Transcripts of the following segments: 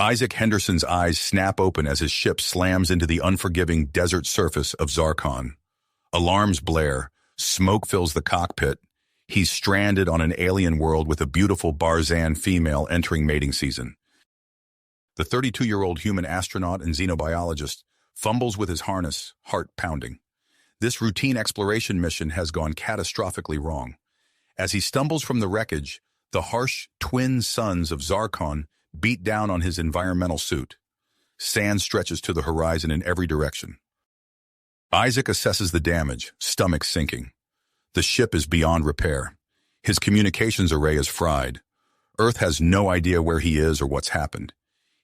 Isaac Henderson's eyes snap open as his ship slams into the unforgiving desert surface of Zarkon. Alarms blare, smoke fills the cockpit. He's stranded on an alien world with a beautiful Barzan female entering mating season. The 32-year-old human astronaut and xenobiologist fumbles with his harness, heart pounding. This routine exploration mission has gone catastrophically wrong. As he stumbles from the wreckage, the harsh twin suns of Zarkon beat down on his environmental suit. Sand stretches to the horizon in every direction. Isaac assesses the damage, stomach sinking. The ship is beyond repair. His communications array is fried. Earth has no idea where he is or what's happened.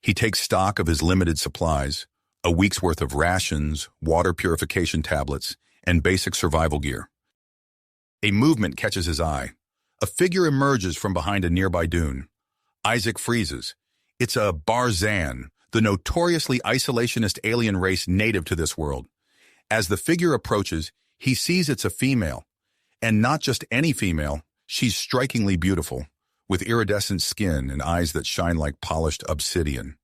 He takes stock of his limited supplies, a week's worth of rations, water purification tablets, and basic survival gear. A movement catches his eye. A figure emerges from behind a nearby dune. Isaac freezes. It's a Barzan, the notoriously isolationist alien race native to this world. As the figure approaches, he sees it's a female. And not just any female, she's strikingly beautiful, with iridescent skin and eyes that shine like polished obsidian.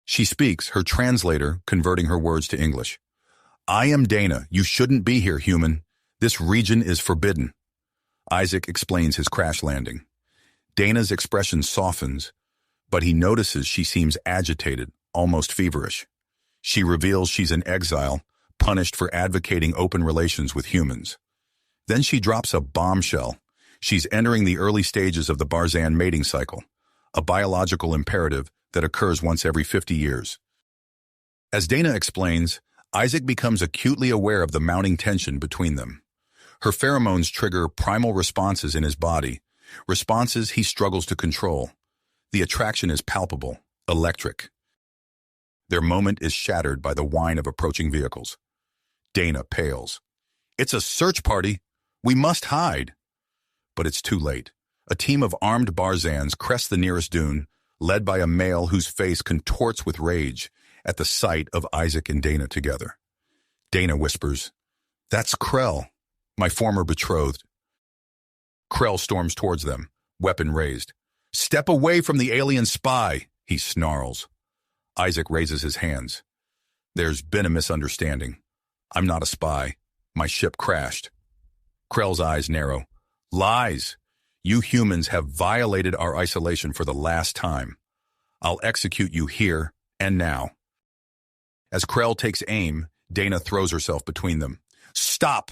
She speaks, her translator converting her words to English. "I am Dana. You shouldn't be here, human. This region is forbidden." Isaac explains his crash landing. Dana's expression softens, but he notices she seems agitated, almost feverish. She reveals she's in exile, punished for advocating open relations with humans. Then she drops a bombshell. She's entering the early stages of the Barzan mating cycle, a biological imperative that occurs once every 50 years. As Dana explains, Isaac becomes acutely aware of the mounting tension between them. Her pheromones trigger primal responses in his body, responses he struggles to control. The attraction is palpable, electric. Their moment is shattered by the whine of approaching vehicles. Dana pales. "It's a search party. We must hide." But it's too late. A team of armed Barzans crest the nearest dune, led by a male whose face contorts with rage at the sight of Isaac and Dana together. Dana whispers, "That's Krell, my former betrothed." Krell storms towards them, weapon raised. "Step away from the alien spy," he snarls. Isaac raises his hands. "There's been a misunderstanding. I'm not a spy. My ship crashed." Krell's eyes narrow. "Lies! You humans have violated our isolation for the last time. I'll execute you here and now." As Krell takes aim, Dana throws herself between them. "Stop!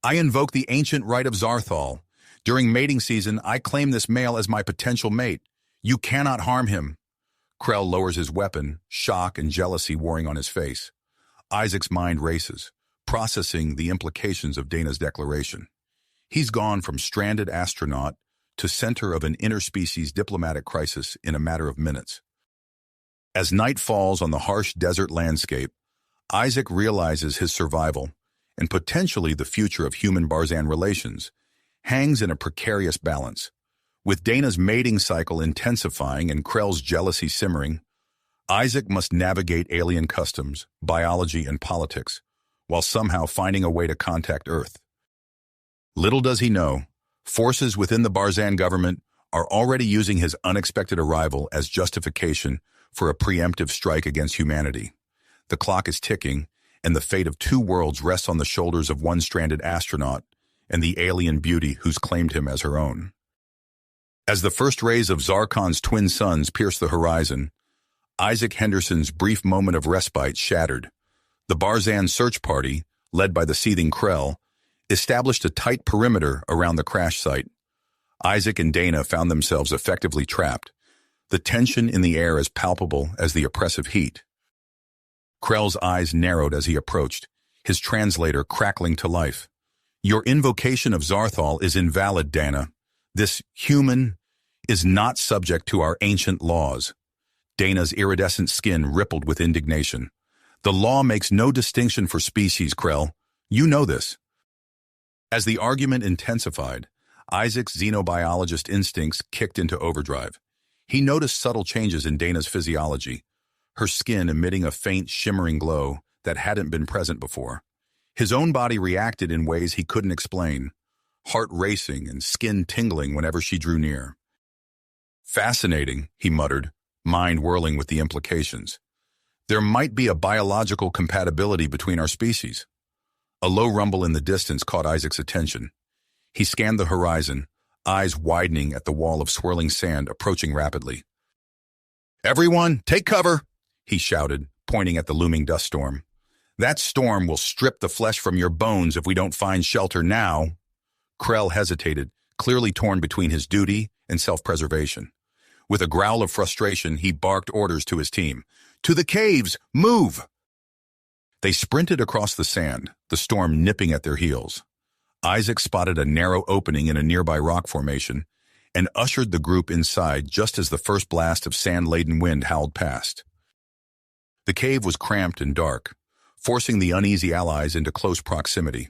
I invoke the ancient right of Zarthal. During mating season, I claim this male as my potential mate. You cannot harm him." Krell lowers his weapon, shock and jealousy warring on his face. Isaac's mind races, processing the implications of Dana's declaration. He's gone from stranded astronaut to center of an interspecies diplomatic crisis in a matter of minutes. As night falls on the harsh desert landscape, Isaac realizes his survival, and potentially the future of human-Barzan relations, hangs in a precarious balance. With Dana's mating cycle intensifying and Krell's jealousy simmering, Isaac must navigate alien customs, biology, and politics, while somehow finding a way to contact Earth. Little does he know, forces within the Barzan government are already using his unexpected arrival as justification for a preemptive strike against humanity. The clock is ticking, and the fate of two worlds rests on the shoulders of one stranded astronaut and the alien beauty who's claimed him as her own. As the first rays of Zarkon's twin suns pierce the horizon, Isaac Henderson's brief moment of respite shattered. The Barzan search party, led by the seething Krell, established a tight perimeter around the crash site. Isaac and Dana found themselves effectively trapped, the tension in the air as palpable as the oppressive heat. Krell's eyes narrowed as he approached, his translator crackling to life. "Your invocation of Zarthal is invalid, Dana. This human is not subject to our ancient laws." Dana's iridescent skin rippled with indignation. "The law makes no distinction for species, Krell. You know this." As the argument intensified, Isaac's xenobiologist instincts kicked into overdrive. He noticed subtle changes in Dana's physiology, her skin emitting a faint, shimmering glow that hadn't been present before. His own body reacted in ways he couldn't explain, heart racing and skin tingling whenever she drew near. "Fascinating," he muttered, mind whirling with the implications. There might be a biological compatibility between our species. A low rumble in the distance caught Isaac's attention. He scanned the horizon, eyes widening at the wall of swirling sand approaching rapidly. "Everyone, take cover!" he shouted, pointing at the looming dust storm. "That storm will strip the flesh from your bones if we don't find shelter now." Krell hesitated, clearly torn between his duty and self-preservation. With a growl of frustration, he barked orders to his team. "To the caves! Move!" They sprinted across the sand, the storm nipping at their heels. Isaac spotted a narrow opening in a nearby rock formation and ushered the group inside just as the first blast of sand-laden wind howled past. The cave was cramped and dark, forcing the uneasy allies into close proximity.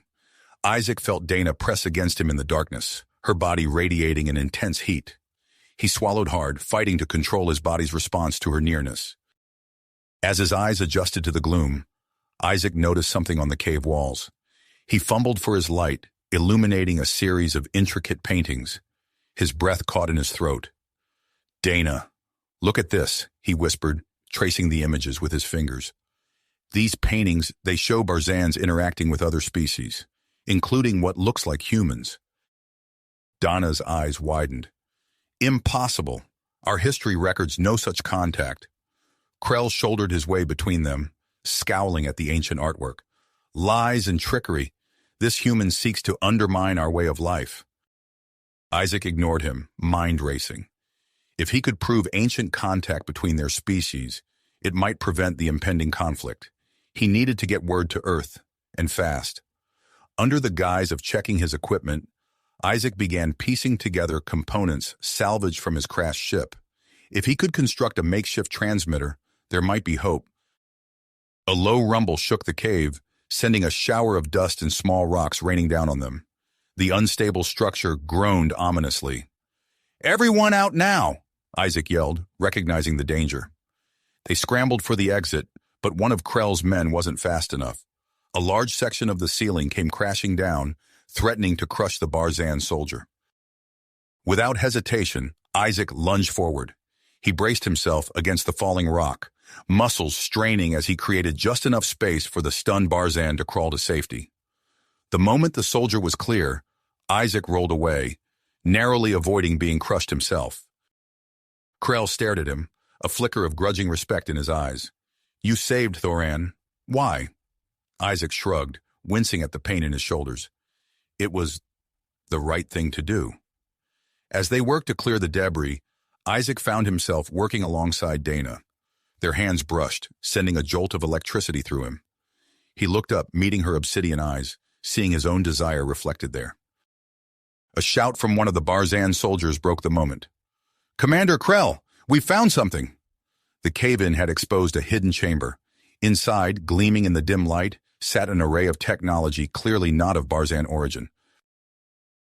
Isaac felt Dana press against him in the darkness, her body radiating an intense heat. He swallowed hard, fighting to control his body's response to her nearness. As his eyes adjusted to the gloom, Isaac noticed something on the cave walls. He fumbled for his light, illuminating a series of intricate paintings. His breath caught in his throat. "Dana, look at this," he whispered, tracing the images with his fingers. "These paintings, they show Barzans interacting with other species, including what looks like humans." Donna's eyes widened. "Impossible. Our history records no such contact." Krell shouldered his way between them, scowling at the ancient artwork. "Lies and trickery. This human seeks to undermine our way of life." Isaac ignored him, mind racing. If he could prove ancient contact between their species, it might prevent the impending conflict. He needed to get word to Earth, and fast. Under the guise of checking his equipment, Isaac began piecing together components salvaged from his crashed ship. If he could construct a makeshift transmitter, there might be hope. A low rumble shook the cave, sending a shower of dust and small rocks raining down on them. The unstable structure groaned ominously. "Everyone out now!" Isaac yelled, recognizing the danger. They scrambled for the exit, but one of Krell's men wasn't fast enough. A large section of the ceiling came crashing down, threatening to crush the Barzan soldier. Without hesitation, Isaac lunged forward. He braced himself against the falling rock, muscles straining as he created just enough space for the stunned Barzan to crawl to safety. The moment the soldier was clear, Isaac rolled away, narrowly avoiding being crushed himself. Krell stared at him, a flicker of grudging respect in his eyes. "You saved Thoran. Why?" Isaac shrugged, wincing at the pain in his shoulders. "It was the right thing to do." As they worked to clear the debris, Isaac found himself working alongside Dana. Their hands brushed, sending a jolt of electricity through him. He looked up, meeting her obsidian eyes, seeing his own desire reflected there. A shout from one of the Barzan soldiers broke the moment. "Commander Krell, we found something!" The cave-in had exposed a hidden chamber. Inside, gleaming in the dim light, sat an array of technology clearly not of Barzan origin.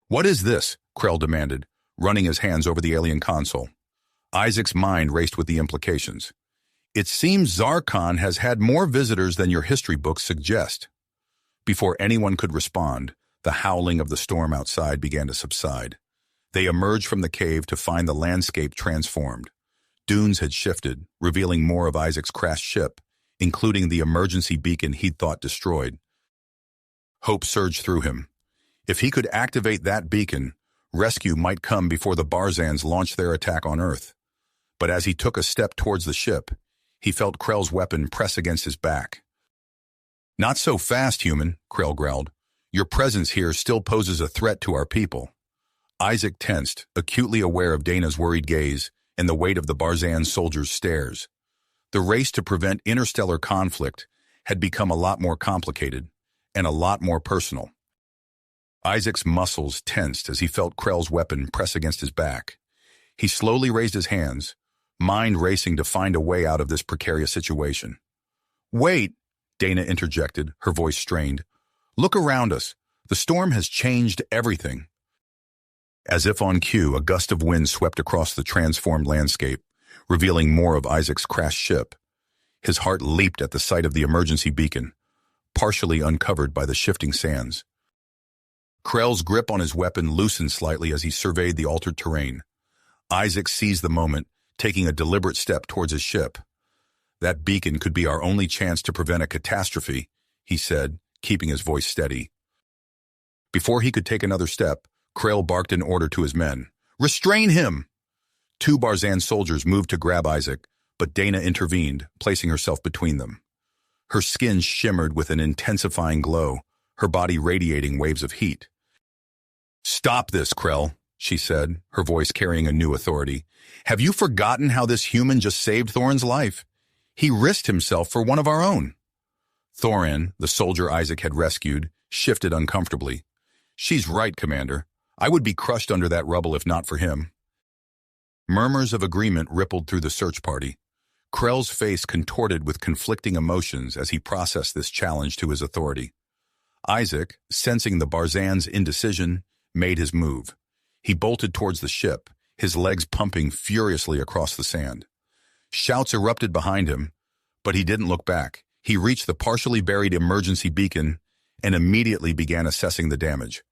"What is this?" Krell demanded, running his hands over the alien console. Isaac's mind raced with the implications. "It seems Zarkon has had more visitors than your history books suggest." Before anyone could respond, the howling of the storm outside began to subside. They emerged from the cave to find the landscape transformed. Dunes had shifted, revealing more of Isaac's crashed ship, including the emergency beacon he'd thought destroyed. Hope surged through him. If he could activate that beacon, rescue might come before the Barzans launched their attack on Earth. But as he took a step towards the ship, he felt Krell's weapon press against his back. "Not so fast, human," Krell growled. "Your presence here still poses a threat to our people." Isaac tensed, acutely aware of Dana's worried gaze and the weight of the Barzan soldiers' stares. The race to prevent interstellar conflict had become a lot more complicated and a lot more personal. Isaac's muscles tensed as he felt Krell's weapon press against his back. He slowly raised his hands, mind racing to find a way out of this precarious situation. "Wait," Dana interjected, her voice strained. "Look around us. The storm has changed everything." As if on cue, a gust of wind swept across the transformed landscape, revealing more of Isaac's crashed ship. His heart leaped at the sight of the emergency beacon, partially uncovered by the shifting sands. Krell's grip on his weapon loosened slightly as he surveyed the altered terrain. Isaac seized the moment, taking a deliberate step towards his ship. "That beacon could be our only chance to prevent a catastrophe," he said, keeping his voice steady. Before he could take another step, Krell barked an order to his men. "Restrain him!" 2 Barzan soldiers moved to grab Isaac, but Dana intervened, placing herself between them. Her skin shimmered with an intensifying glow, her body radiating waves of heat. "Stop this, Krell," she said, her voice carrying a new authority. "Have you forgotten how this human just saved Thorin's life? He risked himself for one of our own." Thorin, the soldier Isaac had rescued, shifted uncomfortably. "She's right, Commander. I would be crushed under that rubble if not for him." Murmurs of agreement rippled through the search party. Krell's face contorted with conflicting emotions as he processed this challenge to his authority. Isaac, sensing the Barzan's indecision, made his move. He bolted towards the ship, his legs pumping furiously across the sand. Shouts erupted behind him, but he didn't look back. He reached the partially buried emergency beacon and immediately began assessing the damage.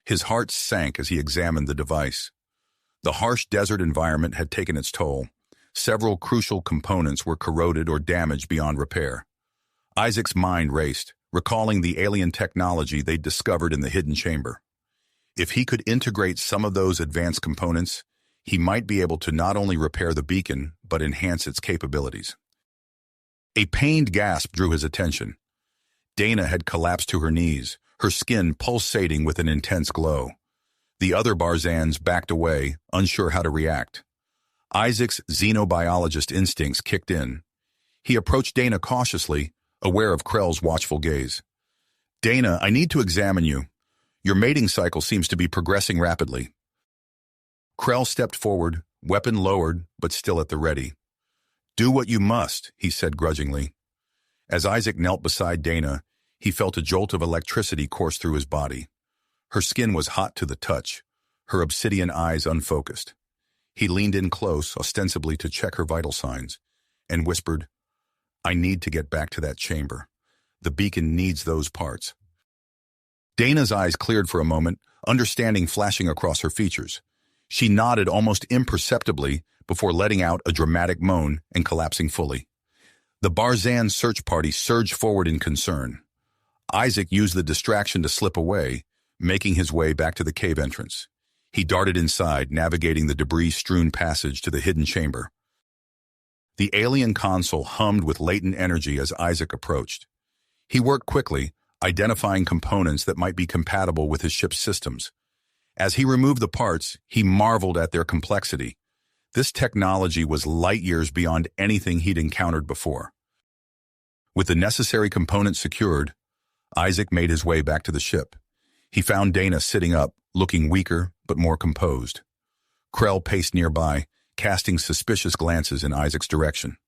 His heart sank as he examined the device. The harsh desert environment had taken its toll. Several crucial components were corroded or damaged beyond repair. Isaac's mind raced, recalling the alien technology they'd discovered in the hidden chamber. If he could integrate some of those advanced components, he might be able to not only repair the beacon, but enhance its capabilities. A pained gasp drew his attention. Dana had collapsed to her knees, her skin pulsating with an intense glow. The other Barzans backed away, unsure how to react. Isaac's xenobiologist instincts kicked in. He approached Dana cautiously, aware of Krell's watchful gaze. "Dana, I need to examine you. Your mating cycle seems to be progressing rapidly." Krell stepped forward, weapon lowered, but still at the ready. "Do what you must," he said grudgingly. As Isaac knelt beside Dana, he felt a jolt of electricity course through his body. Her skin was hot to the touch, her obsidian eyes unfocused. He leaned in close, ostensibly to check her vital signs, and whispered, "I need to get back to that chamber. The beacon needs those parts." Dana's eyes cleared for a moment, understanding flashing across her features. She nodded almost imperceptibly before letting out a dramatic moan and collapsing fully. The Barzan search party surged forward in concern. Isaac used the distraction to slip away, making his way back to the cave entrance. He darted inside, navigating the debris-strewn passage to the hidden chamber. The alien console hummed with latent energy as Isaac approached. He worked quickly, identifying components that might be compatible with his ship's systems. As he removed the parts, he marveled at their complexity. This technology was light years beyond anything he'd encountered before. With the necessary components secured, Isaac made his way back to the ship. He found Dana sitting up, looking weaker but more composed. Krell paced nearby, casting suspicious glances in Isaac's direction.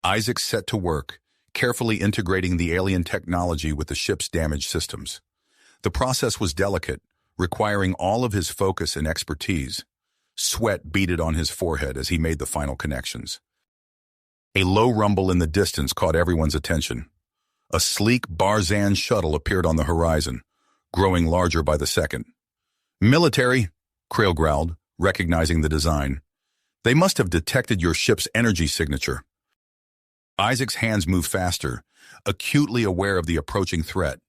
Isaac set to work, carefully integrating the alien technology with the ship's damaged systems. The process was delicate, requiring all of his focus and expertise. Sweat beaded on his forehead as he made the final connections. A low rumble in the distance caught everyone's attention. A sleek Barzan shuttle appeared on the horizon, growing larger by the second. "Military," Krell growled, recognizing the design. "They must have detected your ship's energy signature." Isaac's hands moved faster, acutely aware of the approaching threat.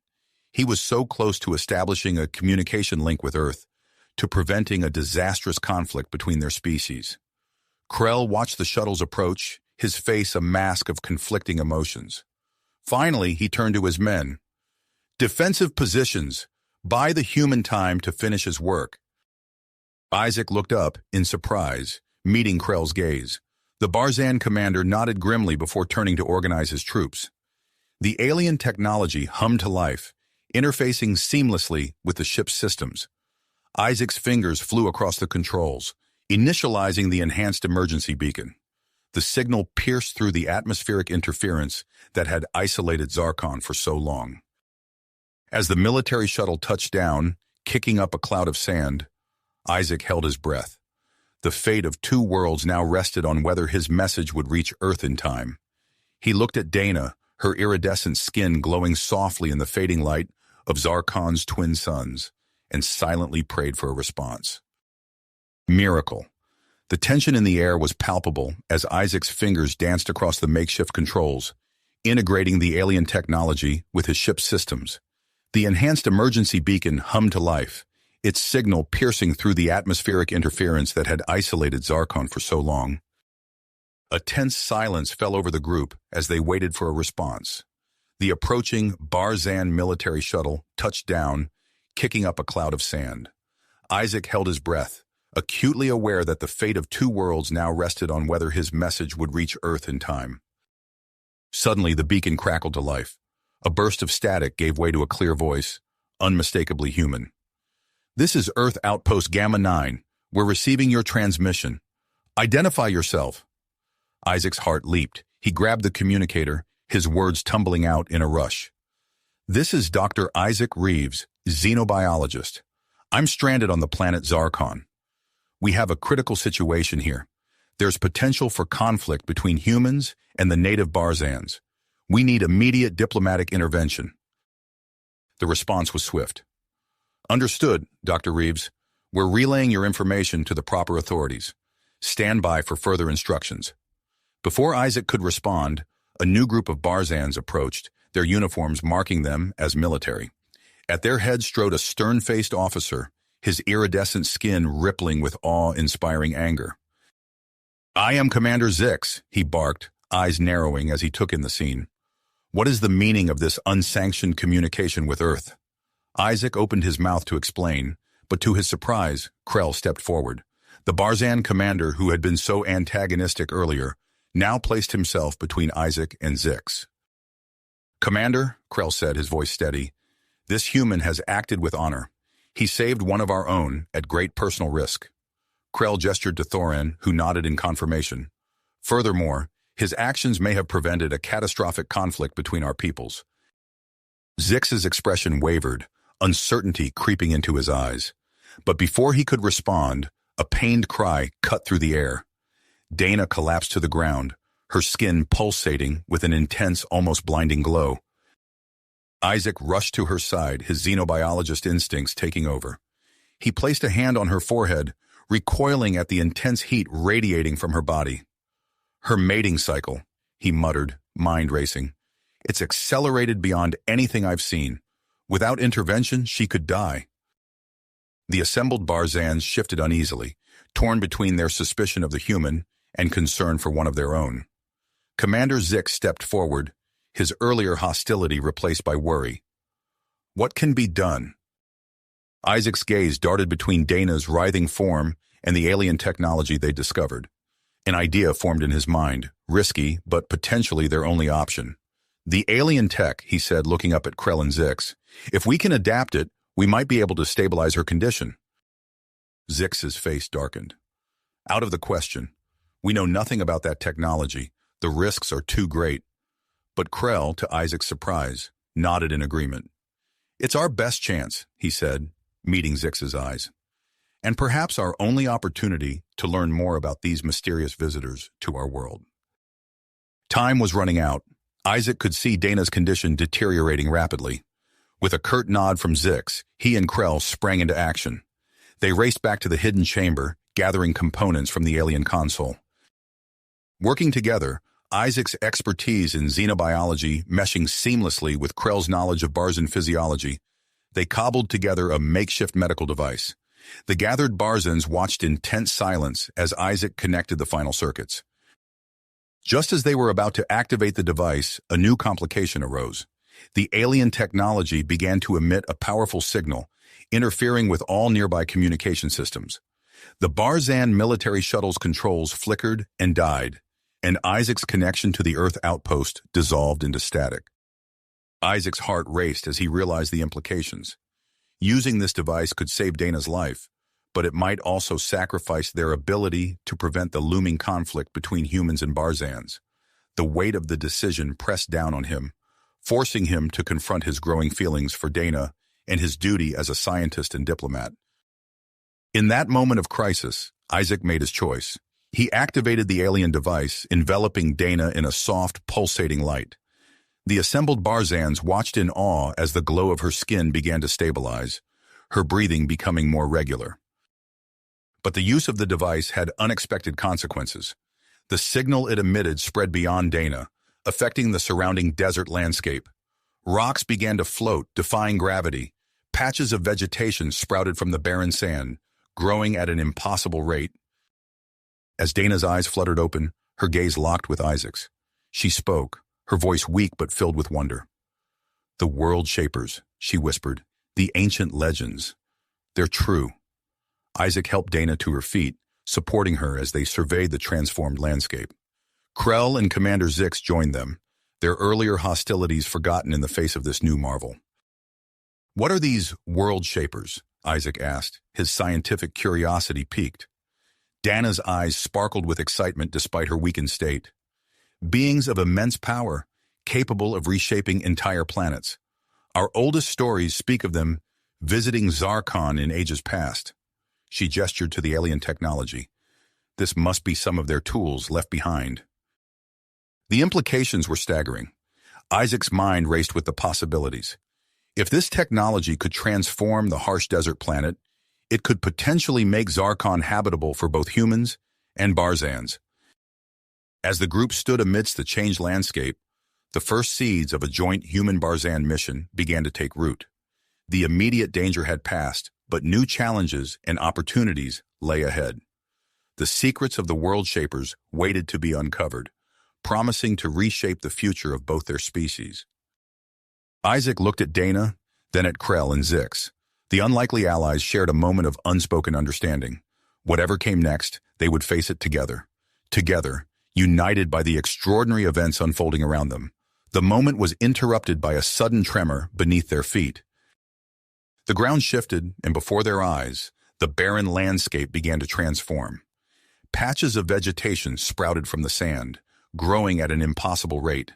He was so close to establishing a communication link with Earth, to preventing a disastrous conflict between their species. Krell watched the shuttle's approach, his face a mask of conflicting emotions. Finally, he turned to his men. "Defensive positions. Buy the human time to finish his work." Isaac looked up in surprise, meeting Krell's gaze. The Barzan commander nodded grimly before turning to organize his troops. The alien technology hummed to life, interfacing seamlessly with the ship's systems. Isaac's fingers flew across the controls, initializing the enhanced emergency beacon. The signal pierced through the atmospheric interference that had isolated Zaron for so long. As the military shuttle touched down, kicking up a cloud of sand, Isaac held his breath. The fate of two worlds now rested on whether his message would reach Earth in time. He looked at Dana, her iridescent skin glowing softly in the fading light of Zaron's twin suns, and silently prayed for a response. Miracle. The tension in the air was palpable as Isaac's fingers danced across the makeshift controls, integrating the alien technology with his ship's systems. The enhanced emergency beacon hummed to life, its signal piercing through the atmospheric interference that had isolated Zaron for so long. A tense silence fell over the group as they waited for a response. The approaching Barzan military shuttle touched down, kicking up a cloud of sand. Isaac held his breath, acutely aware that the fate of two worlds now rested on whether his message would reach Earth in time. Suddenly, the beacon crackled to life. A burst of static gave way to a clear voice, unmistakably human. "This is Earth Outpost Gamma 9. We're receiving your transmission. Identify yourself." Isaac's heart leaped. He grabbed the communicator, his words tumbling out in a rush. "This is Dr. Isaac Reeves, xenobiologist. I'm stranded on the planet Zaron. We have a critical situation here. There's potential for conflict between humans and the native Barzans. We need immediate diplomatic intervention." The response was swift. "Understood, Dr. Reeves. We're relaying your information to the proper authorities. Stand by for further instructions." Before Isaac could respond, a new group of Barzans approached, their uniforms marking them as military. At their head strode a stern-faced officer, his iridescent skin rippling with awe-inspiring anger. "I am Commander Zix," he barked, eyes narrowing as he took in the scene. "What is the meaning of this unsanctioned communication with Earth?" Isaac opened his mouth to explain, but to his surprise, Krell stepped forward. The Barzan commander who had been so antagonistic earlier now placed himself between Isaac and Zix. "Commander," Krell said, his voice steady, "this human has acted with honor. He saved one of our own at great personal risk." Krell gestured to Thorin, who nodded in confirmation. "Furthermore, his actions may have prevented a catastrophic conflict between our peoples." Zix's expression wavered, uncertainty creeping into his eyes. But before he could respond, a pained cry cut through the air. Dana collapsed to the ground, her skin pulsating with an intense, almost blinding glow. Isaac rushed to her side, his xenobiologist instincts taking over. He placed a hand on her forehead, recoiling at the intense heat radiating from her body. "Her mating cycle," he muttered, mind racing. "It's accelerated beyond anything I've seen. Without intervention, she could die." The assembled Barzans shifted uneasily, torn between their suspicion of the human and concern for one of their own. Commander Zix stepped forward, his earlier hostility replaced by worry. "What can be done?" Isaac's gaze darted between Dana's writhing form and the alien technology they discovered. An idea formed in his mind, risky, but potentially their only option. "The alien tech," he said, looking up at Krell and Zix. "If we can adapt it, we might be able to stabilize her condition." Zix's face darkened. "Out of the question. We know nothing about that technology. The risks are too great." But Krell, to Isaac's surprise, nodded in agreement. "It's our best chance," he said, meeting Zix's eyes. "And perhaps our only opportunity to learn more about these mysterious visitors to our world." Time was running out. Isaac could see Dana's condition deteriorating rapidly. With a curt nod from Zix, he and Krell sprang into action. They raced back to the hidden chamber, gathering components from the alien console. Working together, Isaac's expertise in xenobiology meshing seamlessly with Krell's knowledge of Barzan physiology, they cobbled together a makeshift medical device. The gathered Barzans watched in tense silence as Isaac connected the final circuits. Just as they were about to activate the device, a new complication arose. The alien technology began to emit a powerful signal, interfering with all nearby communication systems. The Barzan military shuttle's controls flickered and died, and Isaac's connection to the Earth outpost dissolved into static. Isaac's heart raced as he realized the implications. Using this device could save Dana's life, but it might also sacrifice their ability to prevent the looming conflict between humans and Barzans. The weight of the decision pressed down on him, forcing him to confront his growing feelings for Dana and his duty as a scientist and diplomat. In that moment of crisis, Isaac made his choice. He activated the alien device, enveloping Dana in a soft, pulsating light. The assembled Barzans watched in awe as the glow of her skin began to stabilize, her breathing becoming more regular. But the use of the device had unexpected consequences. The signal it emitted spread beyond Dana, affecting the surrounding desert landscape. Rocks began to float, defying gravity. Patches of vegetation sprouted from the barren sand, growing at an impossible rate. As Dana's eyes fluttered open, her gaze locked with Isaac's. She spoke, her voice weak but filled with wonder. "The world shapers," she whispered. "The ancient legends. They're true." Isaac helped Dana to her feet, supporting her as they surveyed the transformed landscape. Krell and Commander Zix joined them, their earlier hostilities forgotten in the face of this new marvel. "What are these world shapers?" Isaac asked, his scientific curiosity piqued. Dana's eyes sparkled with excitement despite her weakened state. "Beings of immense power, capable of reshaping entire planets. Our oldest stories speak of them visiting Zarkon in ages past." She gestured to the alien technology. This must be some of their tools left behind. The implications were staggering. Isaac's mind raced with the possibilities. If this technology could transform the harsh desert planet, it could potentially make Zarkon habitable for both humans and Barzans. As the group stood amidst the changed landscape, the first seeds of a joint human-Barzan mission began to take root. The immediate danger had passed, but new challenges and opportunities lay ahead. The secrets of the world shapers waited to be uncovered, promising to reshape the future of both their species. Isaac looked at Dana, then at Krell and Zix. The unlikely allies shared a moment of unspoken understanding. Whatever came next, they would face it together. Together, united by the extraordinary events unfolding around them. The moment was interrupted by a sudden tremor beneath their feet. The ground shifted, and before their eyes, the barren landscape began to transform. Patches of vegetation sprouted from the sand, growing at an impossible rate.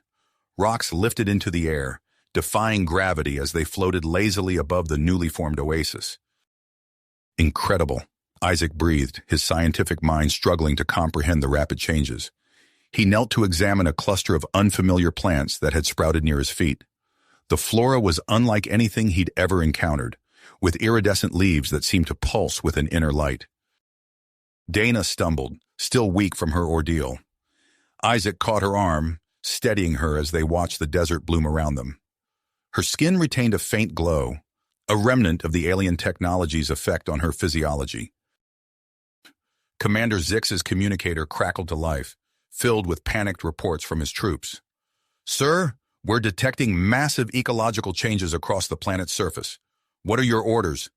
Rocks lifted into the air, defying gravity as they floated lazily above the newly formed oasis. "Incredible," Isaac breathed, his scientific mind struggling to comprehend the rapid changes. He knelt to examine a cluster of unfamiliar plants that had sprouted near his feet. The flora was unlike anything he'd ever encountered, with iridescent leaves that seemed to pulse with an inner light. Dana stumbled, still weak from her ordeal. Isaac caught her arm, steadying her as they watched the desert bloom around them. Her skin retained a faint glow, a remnant of the alien technology's effect on her physiology. Commander Zix's communicator crackled to life, filled with panicked reports from his troops. "Sir, we're detecting massive ecological changes across the planet's surface. What are your orders?"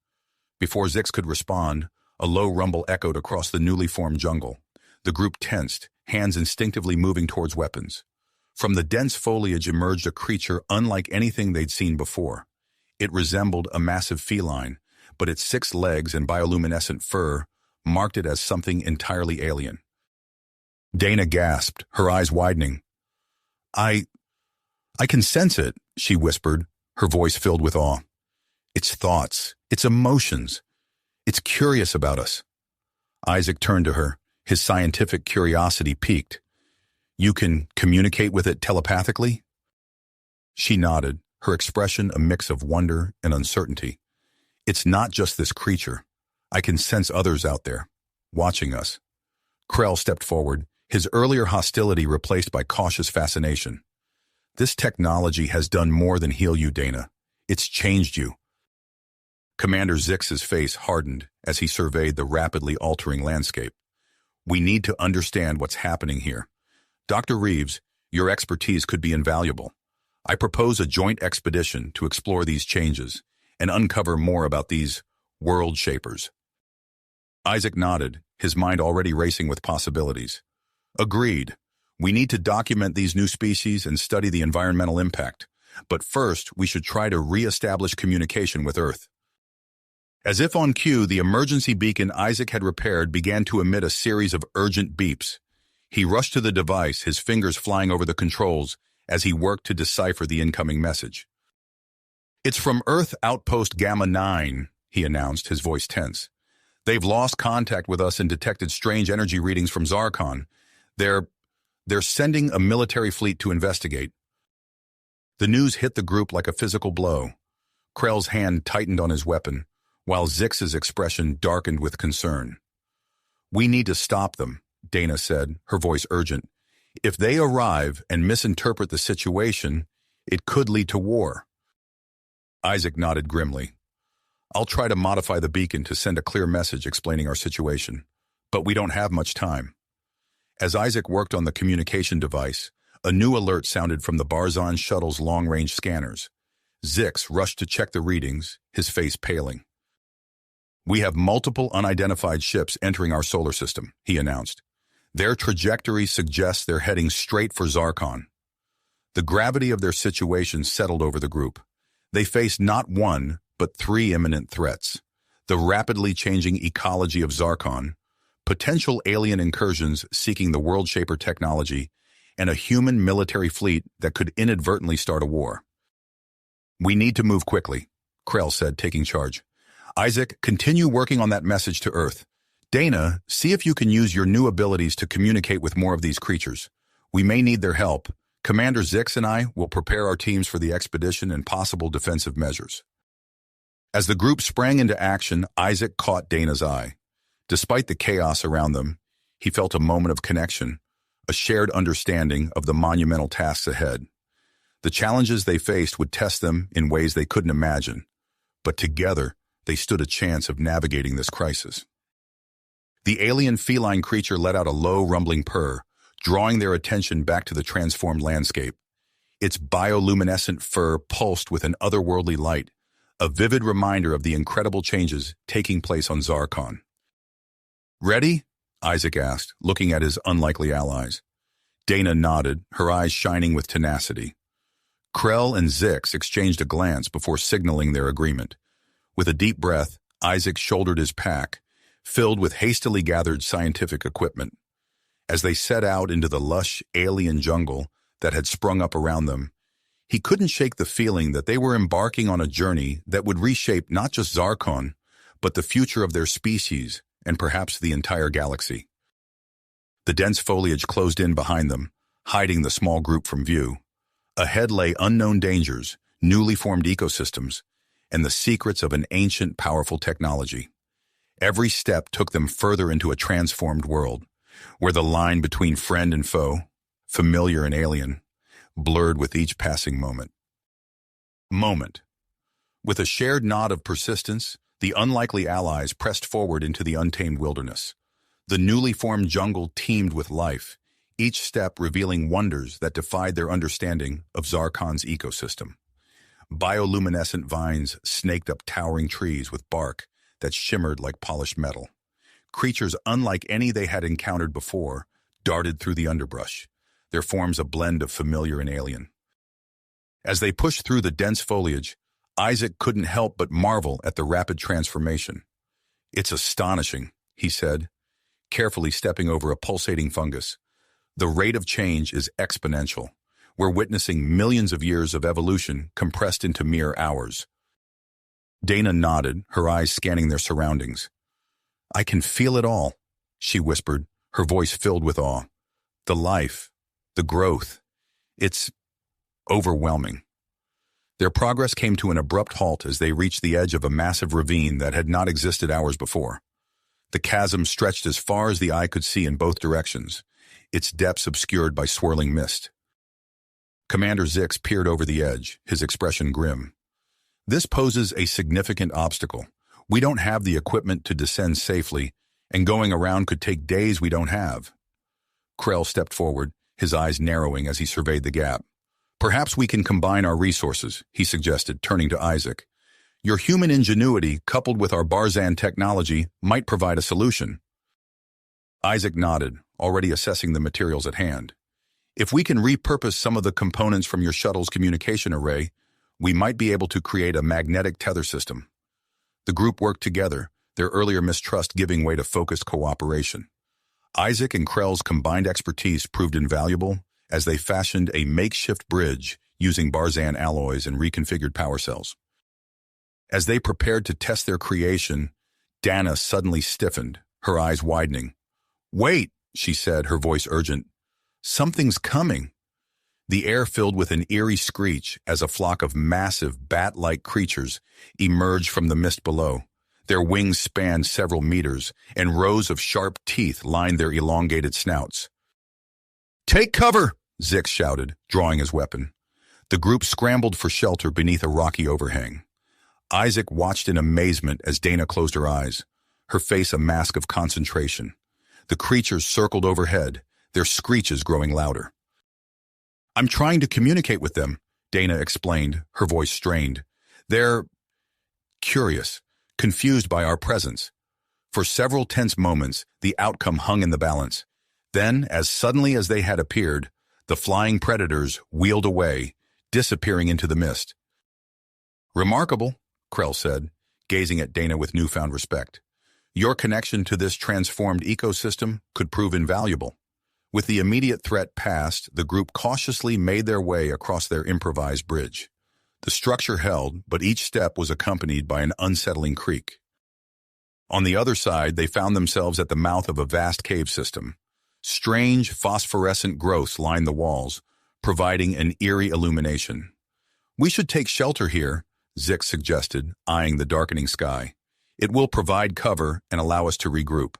Before Zix could respond, a low rumble echoed across the newly formed jungle. The group tensed, hands instinctively moving towards weapons. From the dense foliage emerged a creature unlike anything they'd seen before. It resembled a massive feline, but its 6 legs and bioluminescent fur marked it as something entirely alien. Dana gasped, her eyes widening. I can sense it," she whispered, her voice filled with awe. "Its thoughts, its emotions. It's curious about us." Isaac turned to her, his scientific curiosity piqued. "You can communicate with it telepathically?" She nodded, her expression a mix of wonder and uncertainty. "It's not just this creature. I can sense others out there, watching us." Krell stepped forward, his earlier hostility replaced by cautious fascination. "This technology has done more than heal you, Dana. It's changed you." Commander Zix's face hardened as he surveyed the rapidly altering landscape. "We need to understand what's happening here. Dr. Reeves, your expertise could be invaluable. I propose a joint expedition to explore these changes and uncover more about these world shapers." Isaac nodded, his mind already racing with possibilities. "Agreed. We need to document these new species and study the environmental impact. But first, we should try to re-establish communication with Earth." As if on cue, the emergency beacon Isaac had repaired began to emit a series of urgent beeps. He rushed to the device, his fingers flying over the controls as he worked to decipher the incoming message. "It's from Earth Outpost Gamma 9, he announced, his voice tense. "They've lost contact with us and detected strange energy readings from Zarkon. They're sending a military fleet to investigate." The news hit the group like a physical blow. Krell's hand tightened on his weapon, while Zix's expression darkened with concern. "We need to stop them," Dana said, her voice urgent. "If they arrive and misinterpret the situation, it could lead to war." Isaac nodded grimly. "I'll try to modify the beacon to send a clear message explaining our situation, but we don't have much time." As Isaac worked on the communication device, a new alert sounded from the Barzan shuttle's long-range scanners. Zix rushed to check the readings, his face paling. "We have multiple unidentified ships entering our solar system," he announced. "Their trajectory suggests they're heading straight for Zarkon." The gravity of their situation settled over the group. They faced not one, but three imminent threats: the rapidly changing ecology of Zarkon, potential alien incursions seeking the World Shaper technology, and a human military fleet that could inadvertently start a war. "We need to move quickly," Krell said, taking charge. "Isaac, continue working on that message to Earth. Dana, see if you can use your new abilities to communicate with more of these creatures. We may need their help. Commander Zix and I will prepare our teams for the expedition and possible defensive measures." As the group sprang into action, Isaac caught Dana's eye. Despite the chaos around them, he felt a moment of connection, a shared understanding of the monumental tasks ahead. The challenges they faced would test them in ways they couldn't imagine, but together they stood a chance of navigating this crisis. The alien feline creature let out a low, rumbling purr, drawing their attention back to the transformed landscape. Its bioluminescent fur pulsed with an otherworldly light, a vivid reminder of the incredible changes taking place on Zarkon. "Ready?" Isaac asked, looking at his unlikely allies. Dana nodded, her eyes shining with tenacity. Krell and Zix exchanged a glance before signaling their agreement. With a deep breath, Isaac shouldered his pack, filled with hastily gathered scientific equipment. As they set out into the lush alien jungle that had sprung up around them, he couldn't shake the feeling that they were embarking on a journey that would reshape not just Zarkon, but the future of their species and perhaps the entire galaxy. The dense foliage closed in behind them, hiding the small group from view. Ahead lay unknown dangers, newly formed ecosystems, and the secrets of an ancient, powerful technology. Every step took them further into a transformed world, where the line between friend and foe, familiar and alien, blurred with each passing moment. With a shared nod of persistence, the unlikely allies pressed forward into the untamed wilderness. The newly formed jungle teemed with life, each step revealing wonders that defied their understanding of Zarkon's ecosystem. Bioluminescent vines snaked up towering trees with bark that shimmered like polished metal. Creatures unlike any they had encountered before darted through the underbrush, their forms a blend of familiar and alien. As they pushed through the dense foliage, Isaac couldn't help but marvel at the rapid transformation. "It's astonishing," he said, carefully stepping over a pulsating fungus. "The rate of change is exponential. We're witnessing millions of years of evolution compressed into mere hours." Dana nodded, her eyes scanning their surroundings. "I can feel it all," she whispered, her voice filled with awe. "The life, the growth. It's overwhelming." Their progress came to an abrupt halt as they reached the edge of a massive ravine that had not existed hours before. The chasm stretched as far as the eye could see in both directions, its depths obscured by swirling mist. Commander Zix peered over the edge, his expression grim. "This poses a significant obstacle. We don't have the equipment to descend safely, and going around could take days we don't have." Krell stepped forward, his eyes narrowing as he surveyed the gap. "Perhaps we can combine our resources," he suggested, turning to Isaac. "Your human ingenuity, coupled with our Barzan technology, might provide a solution." Isaac nodded, already assessing the materials at hand. "If we can repurpose some of the components from your shuttle's communication array, we might be able to create a magnetic tether system." The group worked together, their earlier mistrust giving way to focused cooperation. Isaac and Krell's combined expertise proved invaluable as they fashioned a makeshift bridge using Barzan alloys and reconfigured power cells. As they prepared to test their creation, Dana suddenly stiffened, her eyes widening. "Wait," she said, her voice urgent. "Something's coming." The air filled with an eerie screech as a flock of massive, bat-like creatures emerged from the mist below, Their wings spanned several meters, and rows of sharp teeth lined their elongated snouts. "Take cover!" Zix shouted, drawing his weapon. The group scrambled for shelter beneath a rocky overhang. Isaac watched in amazement as Dana closed her eyes, her face a mask of concentration. The creatures circled overhead, their screeches growing louder. "I'm trying to communicate with them," Dana explained, her voice strained. "They're curious, confused by our presence." For several tense moments, the outcome hung in the balance. Then, as suddenly as they had appeared, the flying predators wheeled away, disappearing into the mist. "Remarkable," Krell said, gazing at Dana with newfound respect. "Your connection to this transformed ecosystem could prove invaluable." With the immediate threat past, the group cautiously made their way across their improvised bridge. The structure held, but each step was accompanied by an unsettling creak. On the other side, they found themselves at the mouth of a vast cave system. Strange, phosphorescent growths lined the walls, providing an eerie illumination. "We should take shelter here," Zix suggested, eyeing the darkening sky. "It will provide cover and allow us to regroup."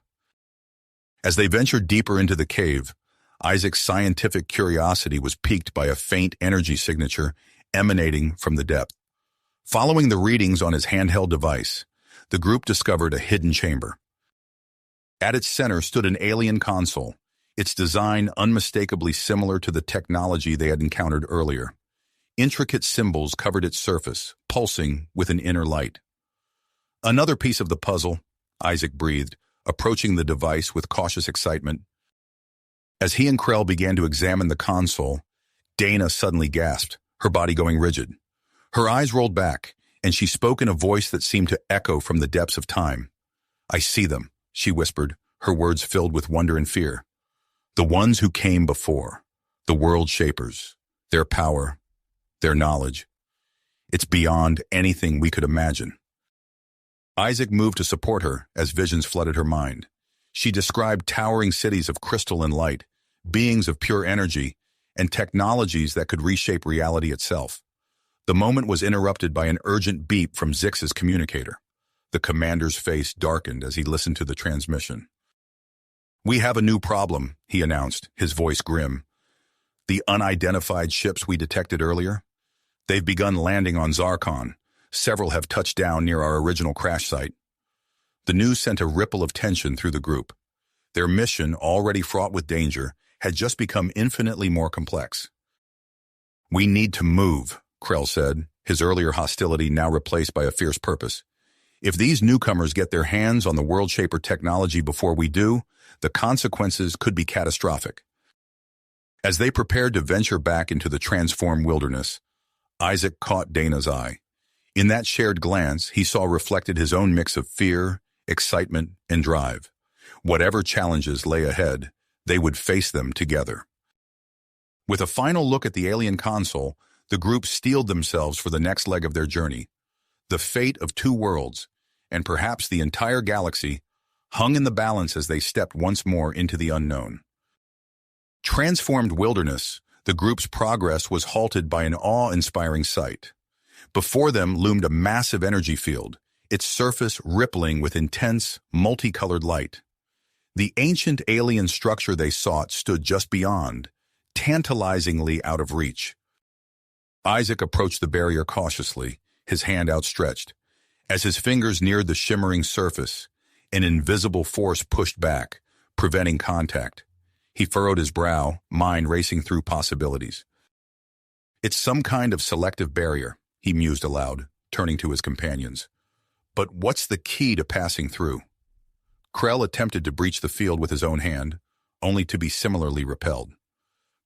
As they ventured deeper into the cave, Isaac's scientific curiosity was piqued by a faint energy signature emanating from the depth. Following the readings on his handheld device, the group discovered a hidden chamber. At its center stood an alien console, its design unmistakably similar to the technology they had encountered earlier. Intricate symbols covered its surface, pulsing with an inner light. "Another piece of the puzzle," Isaac breathed, approaching the device with cautious excitement. As he and Krell began to examine the console, Dana suddenly gasped, her body going rigid. Her eyes rolled back, and she spoke in a voice that seemed to echo from the depths of time. "I see them," she whispered, her words filled with wonder and fear. "The ones who came before, the world shapers, their power, their knowledge. It's beyond anything we could imagine." Isaac moved to support her as visions flooded her mind. She described towering cities of crystal and light, beings of pure energy, and technologies that could reshape reality itself. The moment was interrupted by an urgent beep from Zix's communicator. The commander's face darkened as he listened to the transmission. "We have a new problem," he announced, his voice grim. "The unidentified ships we detected earlier? They've begun landing on Zaron. Several have touched down near our original crash site." The news sent a ripple of tension through the group. Their mission, already fraught with danger, had just become infinitely more complex. "We need to move," Krell said, his earlier hostility now replaced by a fierce purpose. "If these newcomers get their hands on the World Shaper technology before we do, the consequences could be catastrophic." As they prepared to venture back into the transformed wilderness, Isaac caught Dana's eye. In that shared glance, he saw reflected his own mix of fear, excitement, and drive. Whatever challenges lay ahead, they would face them together. With a final look at the alien console, the group steeled themselves for the next leg of their journey. The fate of two worlds, and perhaps the entire galaxy, hung in the balance as they stepped once more into the unknown. Transformed wilderness, the group's progress was halted by an awe-inspiring sight. Before them loomed a massive energy field, its surface rippling with intense, multicolored light. The ancient alien structure they sought stood just beyond, tantalizingly out of reach. Isaac approached the barrier cautiously, his hand outstretched. As his fingers neared the shimmering surface, an invisible force pushed back, preventing contact. He furrowed his brow, mind racing through possibilities. "It's some kind of selective barrier," he mused aloud, turning to his companions. "But what's the key to passing through?" Krell attempted to breach the field with his own hand, only to be similarly repelled.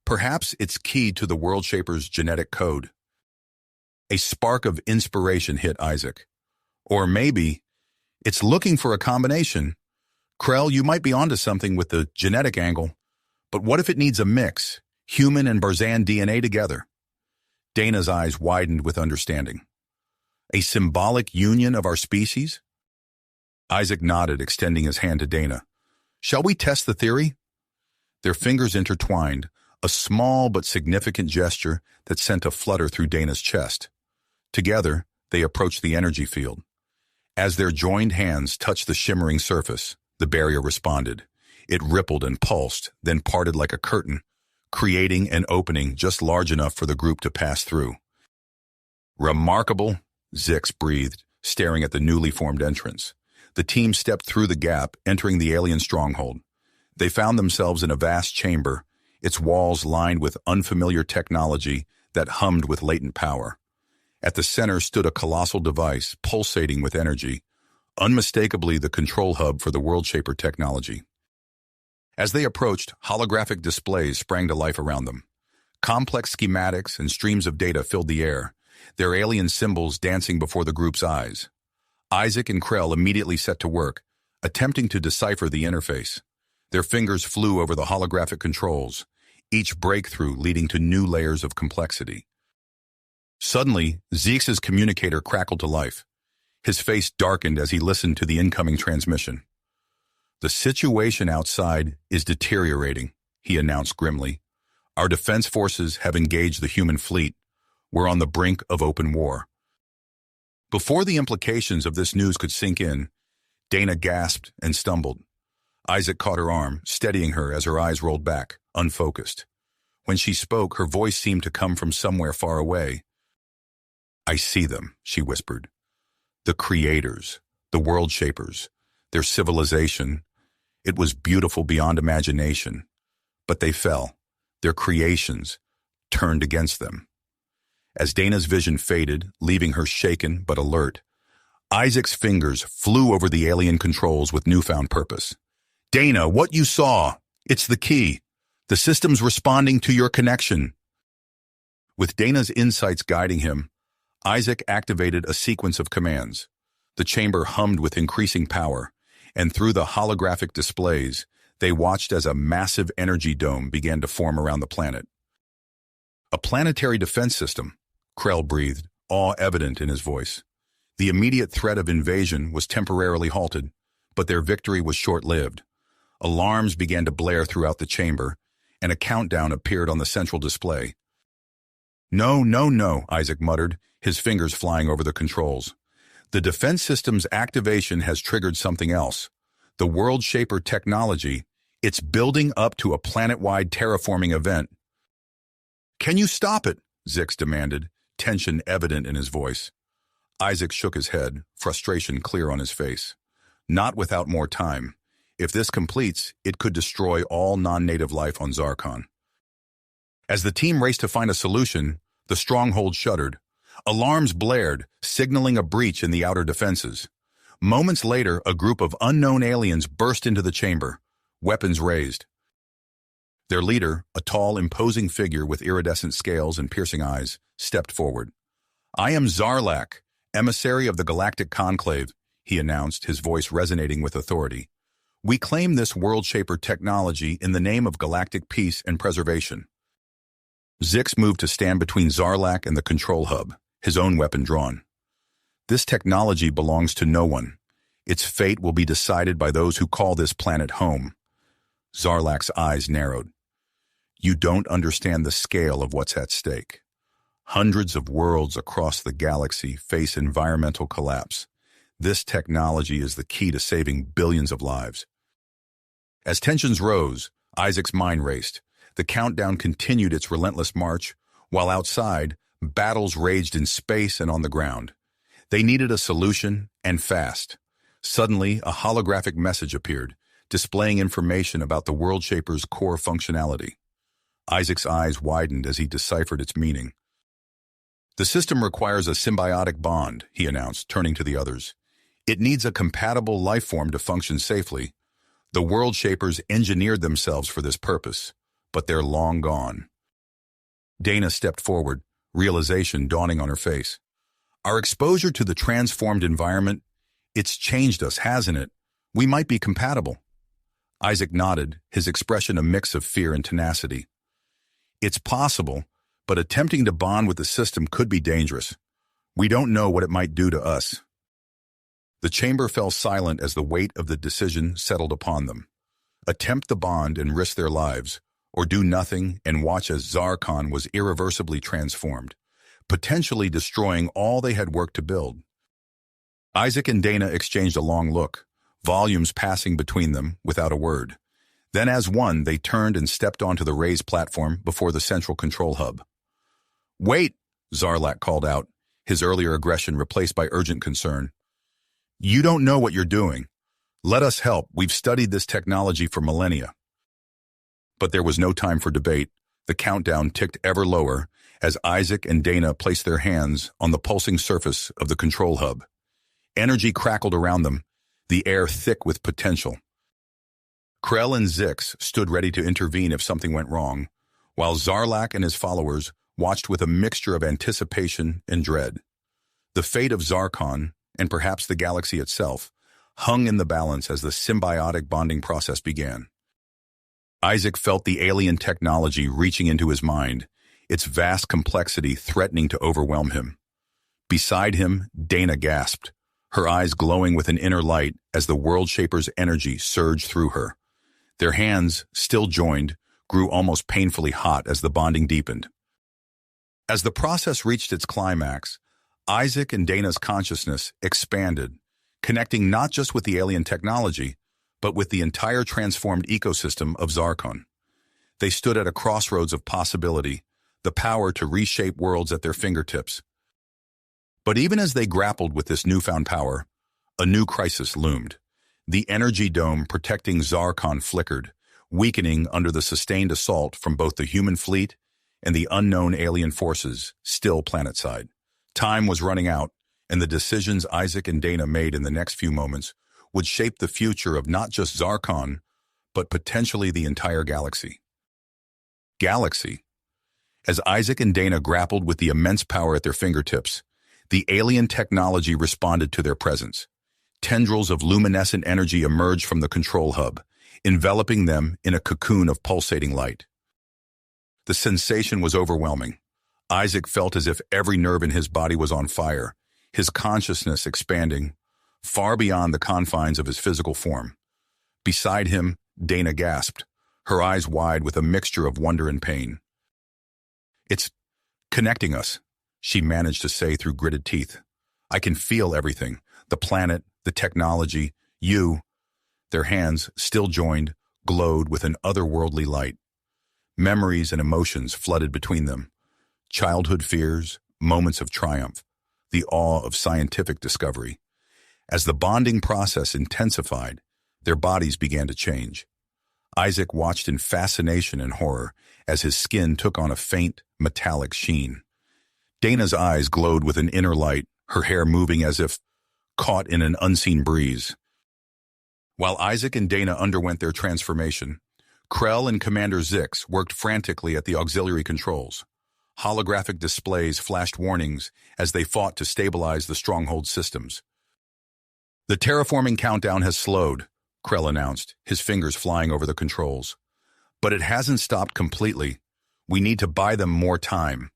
"Perhaps it's key to the World Shaper's genetic code." A spark of inspiration hit Isaac. "Or maybe it's looking for a combination. Krell, you might be onto something with the genetic angle, but what if it needs a mix, human and Barzan DNA together?" Dana's eyes widened with understanding. "A symbolic union of our species?" Isaac nodded, extending his hand to Dana. "Shall we test the theory?" Their fingers intertwined, a small but significant gesture that sent a flutter through Dana's chest. Together, they approached the energy field. As their joined hands touched the shimmering surface, the barrier responded. It rippled and pulsed, then parted like a curtain, creating an opening just large enough for the group to pass through. Remarkable, Zix breathed, staring at the newly formed entrance. The team stepped through the gap, entering the alien stronghold. They found themselves in a vast chamber, its walls lined with unfamiliar technology that hummed with latent power. At the center stood a colossal device, pulsating with energy, unmistakably the control hub for the World Shaper technology. As they approached, holographic displays sprang to life around them. Complex schematics and streams of data filled the air, their alien symbols dancing before the group's eyes. Isaac and Krell immediately set to work, attempting to decipher the interface. Their fingers flew over the holographic controls, each breakthrough leading to new layers of complexity. Suddenly, Zix's communicator crackled to life. His face darkened as he listened to the incoming transmission. "The situation outside is deteriorating," he announced grimly. "Our defense forces have engaged the human fleet. We're on the brink of open war." Before the implications of this news could sink in, Dana gasped and stumbled. Isaac caught her arm, steadying her as her eyes rolled back, unfocused. When she spoke, her voice seemed to come from somewhere far away. "I see them," she whispered. "The creators, the world shapers, their civilization. It was beautiful beyond imagination. But they fell. Their creations turned against them." As Dana's vision faded, leaving her shaken but alert, Isaac's fingers flew over the alien controls with newfound purpose. "Dana, what you saw, it's the key. The system's responding to your connection." With Dana's insights guiding him, Isaac activated a sequence of commands. The chamber hummed with increasing power, and through the holographic displays, they watched as a massive energy dome began to form around the planet. "A planetary defense system," Krell breathed, awe evident in his voice. The immediate threat of invasion was temporarily halted, but their victory was short-lived. Alarms began to blare throughout the chamber, and a countdown appeared on the central display. "No, no, no," Isaac muttered, his fingers flying over the controls. "The defense system's activation has triggered something else. The World Shaper technology, it's building up to a planet-wide terraforming event." "Can you stop it?" Zix demanded, tension evident in his voice. Isaac shook his head, frustration clear on his face. "Not without more time. If this completes, it could destroy all non-native life on Zarkon." As the team raced to find a solution, the stronghold shuddered. Alarms blared, signaling a breach in the outer defenses. Moments later, a group of unknown aliens burst into the chamber, weapons raised. Their leader, a tall, imposing figure with iridescent scales and piercing eyes, stepped forward. "I am Zarlak, emissary of the Galactic Conclave," he announced, his voice resonating with authority. "We claim this World Shaper technology in the name of galactic peace and preservation." Zix moved to stand between Zarlak and the control hub, his own weapon drawn. "This technology belongs to no one. Its fate will be decided by those who call this planet home." Zarlak's eyes narrowed. "You don't understand the scale of what's at stake. Hundreds of worlds across the galaxy face environmental collapse. This technology is the key to saving billions of lives." As tensions rose, Isaac's mind raced. The countdown continued its relentless march, while outside, battles raged in space and on the ground. They needed a solution, and fast. Suddenly, a holographic message appeared, displaying information about the World Shaper's core functionality. Isaac's eyes widened as he deciphered its meaning. "The system requires a symbiotic bond," he announced, turning to the others. "It needs a compatible life form to function safely. The World Shapers engineered themselves for this purpose, but they're long gone." Dana stepped forward, realization dawning on her face. "Our exposure to the transformed environment, it's changed us, hasn't it? We might be compatible." Isaac nodded, his expression a mix of fear and tenacity. "It's possible, but attempting to bond with the system could be dangerous. We don't know what it might do to us." The chamber fell silent as the weight of the decision settled upon them. Attempt the bond and risk their lives, or do nothing and watch as Zarkon was irreversibly transformed, potentially destroying all they had worked to build. Isaac and Dana exchanged a long look, volumes passing between them without a word. Then as one, they turned and stepped onto the raised platform before the central control hub. "Wait," Zarlak called out, his earlier aggression replaced by urgent concern. "You don't know what you're doing. Let us help. We've studied this technology for millennia." But there was no time for debate. The countdown ticked ever lower as Isaac and Dana placed their hands on the pulsing surface of the control hub. Energy crackled around them, the air thick with potential. Krell and Zix stood ready to intervene if something went wrong, while Zarlak and his followers watched with a mixture of anticipation and dread. The fate of Zarkon, and perhaps the galaxy itself, hung in the balance as the symbiotic bonding process began. Isaac felt the alien technology reaching into his mind, its vast complexity threatening to overwhelm him. Beside him, Dana gasped, her eyes glowing with an inner light as the World Shaper's energy surged through her. Their hands, still joined, grew almost painfully hot as the bonding deepened. As the process reached its climax, Isaac and Dana's consciousness expanded, connecting not just with the alien technology, but with the entire transformed ecosystem of Zarkon. They stood at a crossroads of possibility, the power to reshape worlds at their fingertips. But even as they grappled with this newfound power, a new crisis loomed. The energy dome protecting Zarkon flickered, weakening under the sustained assault from both the human fleet and the unknown alien forces still planetside. Time was running out, and the decisions Isaac and Dana made in the next few moments would shape the future of not just Zarkon, but potentially the entire galaxy. As Isaac and Dana grappled with the immense power at their fingertips, the alien technology responded to their presence. Tendrils of luminescent energy emerged from the control hub, enveloping them in a cocoon of pulsating light. The sensation was overwhelming. Isaac felt as if every nerve in his body was on fire, his consciousness expanding, far beyond the confines of his physical form. Beside him, Dana gasped, her eyes wide with a mixture of wonder and pain. "It's connecting us," she managed to say through gritted teeth. "I can feel everything, the planet, the technology, you." Their hands, still joined, glowed with an otherworldly light. Memories and emotions flooded between them. Childhood fears, moments of triumph, the awe of scientific discovery. As the bonding process intensified, their bodies began to change. Isaac watched in fascination and horror as his skin took on a faint, metallic sheen. Dana's eyes glowed with an inner light, her hair moving as if caught in an unseen breeze. While Isaac and Dana underwent their transformation, Krell and Commander Zix worked frantically at the auxiliary controls. Holographic displays flashed warnings as they fought to stabilize the stronghold systems. "The terraforming countdown has slowed," Krell announced, his fingers flying over the controls. "But it hasn't stopped completely. We need to buy them more time."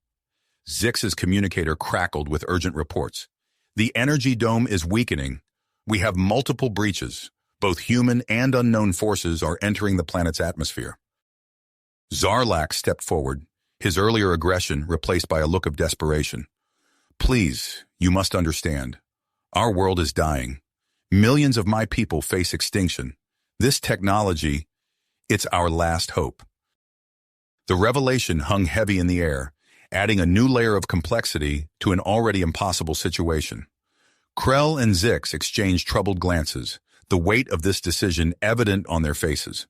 Zix's communicator crackled with urgent reports. "The energy dome is weakening. We have multiple breaches. Both human and unknown forces are entering the planet's atmosphere." Zarlak stepped forward, his earlier aggression replaced by a look of desperation. "Please, you must understand. Our world is dying. Millions of my people face extinction. This technology, it's our last hope." The revelation hung heavy in the air, adding a new layer of complexity to an already impossible situation. Krell and Zix exchanged troubled glances, the weight of this decision evident on their faces.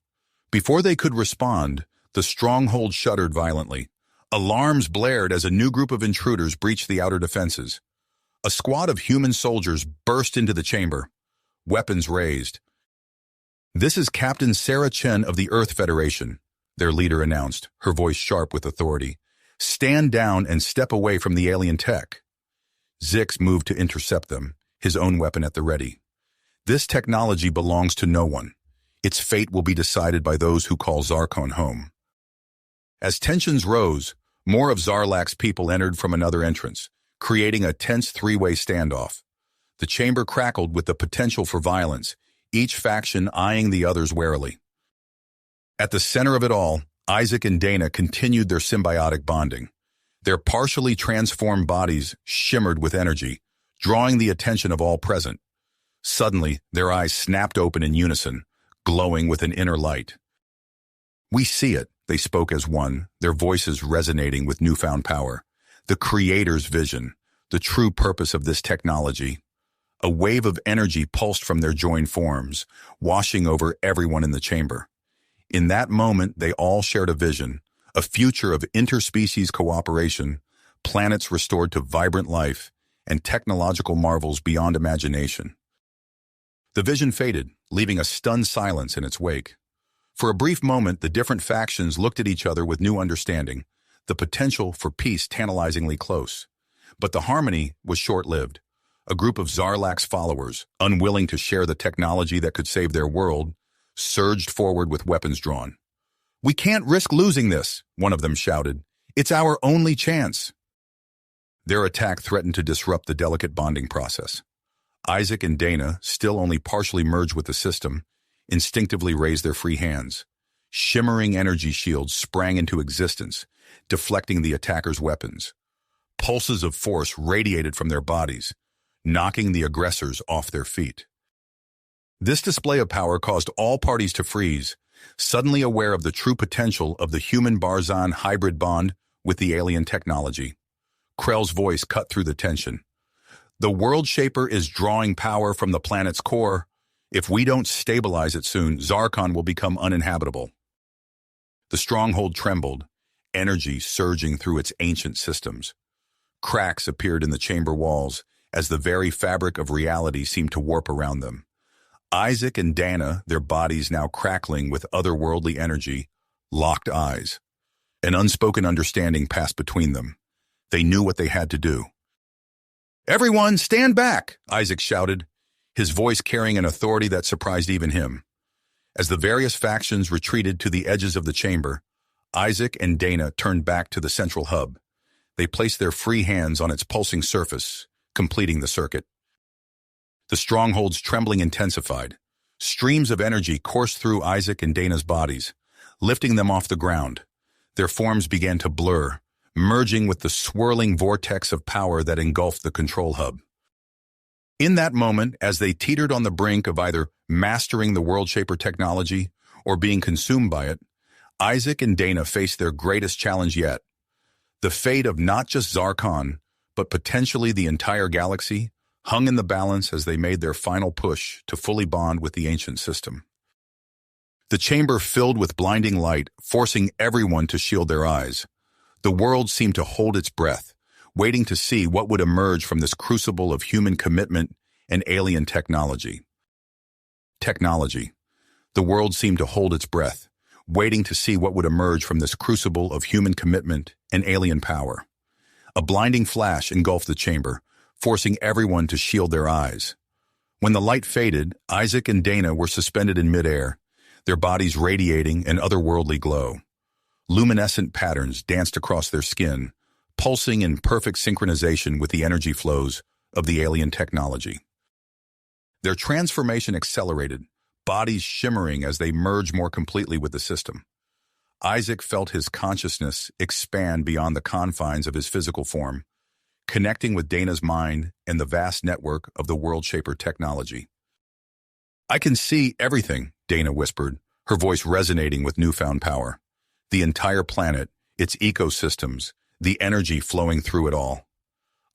Before they could respond, the stronghold shuddered violently. Alarms blared as a new group of intruders breached the outer defenses. A squad of human soldiers burst into the chamber, weapons raised. "This is Captain Sarah Chen of the Earth Federation," their leader announced, her voice sharp with authority. "Stand down and step away from the alien tech." Zix moved to intercept them, his own weapon at the ready. "This technology belongs to no one. Its fate will be decided by those who call Zarkon home." As tensions rose, more of Zarlak's people entered from another entrance, creating a tense three-way standoff. The chamber crackled with the potential for violence, each faction eyeing the others warily. At the center of it all, Isaac and Dana continued their symbiotic bonding. Their partially transformed bodies shimmered with energy, drawing the attention of all present. Suddenly, their eyes snapped open in unison, glowing with an inner light. "We see it," they spoke as one, their voices resonating with newfound power. "The Creator's vision, the true purpose of this technology." A wave of energy pulsed from their joined forms, washing over everyone in the chamber. In that moment, they all shared a vision, a future of interspecies cooperation, planets restored to vibrant life, and technological marvels beyond imagination. The vision faded, leaving a stunned silence in its wake. For a brief moment, the different factions looked at each other with new understanding, the potential for peace tantalizingly close. But the harmony was short-lived. A group of Zarlak's followers, unwilling to share the technology that could save their world, surged forward with weapons drawn. "We can't risk losing this," one of them shouted. "It's our only chance." Their attack threatened to disrupt the delicate bonding process. Isaac and Dana, still only partially merged with the system, instinctively raised their free hands. Shimmering energy shields sprang into existence, deflecting the attackers' weapons. Pulses of force radiated from their bodies, knocking the aggressors off their feet. This display of power caused all parties to freeze, suddenly aware of the true potential of the human-Barzan hybrid bond with the alien technology. Krell's voice cut through the tension. "The World Shaper is drawing power from the planet's core. If we don't stabilize it soon, Zarkon will become uninhabitable." The stronghold trembled, energy surging through its ancient systems. Cracks appeared in the chamber walls, as the very fabric of reality seemed to warp around them. Isaac and Dana, their bodies now crackling with otherworldly energy, locked eyes. An unspoken understanding passed between them. They knew what they had to do. "Everyone, stand back!" Isaac shouted, his voice carrying an authority that surprised even him. As the various factions retreated to the edges of the chamber, Isaac and Dana turned back to the central hub. They placed their free hands on its pulsing surface, completing the circuit. The stronghold's trembling intensified. Streams of energy coursed through Isaac and Dana's bodies, lifting them off the ground. Their forms began to blur, merging with the swirling vortex of power that engulfed the control hub. In that moment, as they teetered on the brink of either mastering the World Shaper technology or being consumed by it, Isaac and Dana faced their greatest challenge yet. The fate of not just Zarkon, but potentially the entire galaxy, hung in the balance as they made their final push to fully bond with the ancient system. The chamber filled with blinding light, forcing everyone to shield their eyes. The world seemed to hold its breath, waiting to see what would emerge from this crucible of human commitment and alien technology. Technology. The world seemed to hold its breath, waiting to see what would emerge from this crucible of human commitment and alien power. A blinding flash engulfed the chamber, forcing everyone to shield their eyes. When the light faded, Isaac and Dana were suspended in midair, their bodies radiating an otherworldly glow. Luminescent patterns danced across their skin, pulsing in perfect synchronization with the energy flows of the alien technology. Their transformation accelerated, bodies shimmering as they merged more completely with the system. Isaac felt his consciousness expand beyond the confines of his physical form, connecting with Dana's mind and the vast network of the World Shaper technology. "I can see everything," Dana whispered, her voice resonating with newfound power. "The entire planet, its ecosystems, the energy flowing through it all."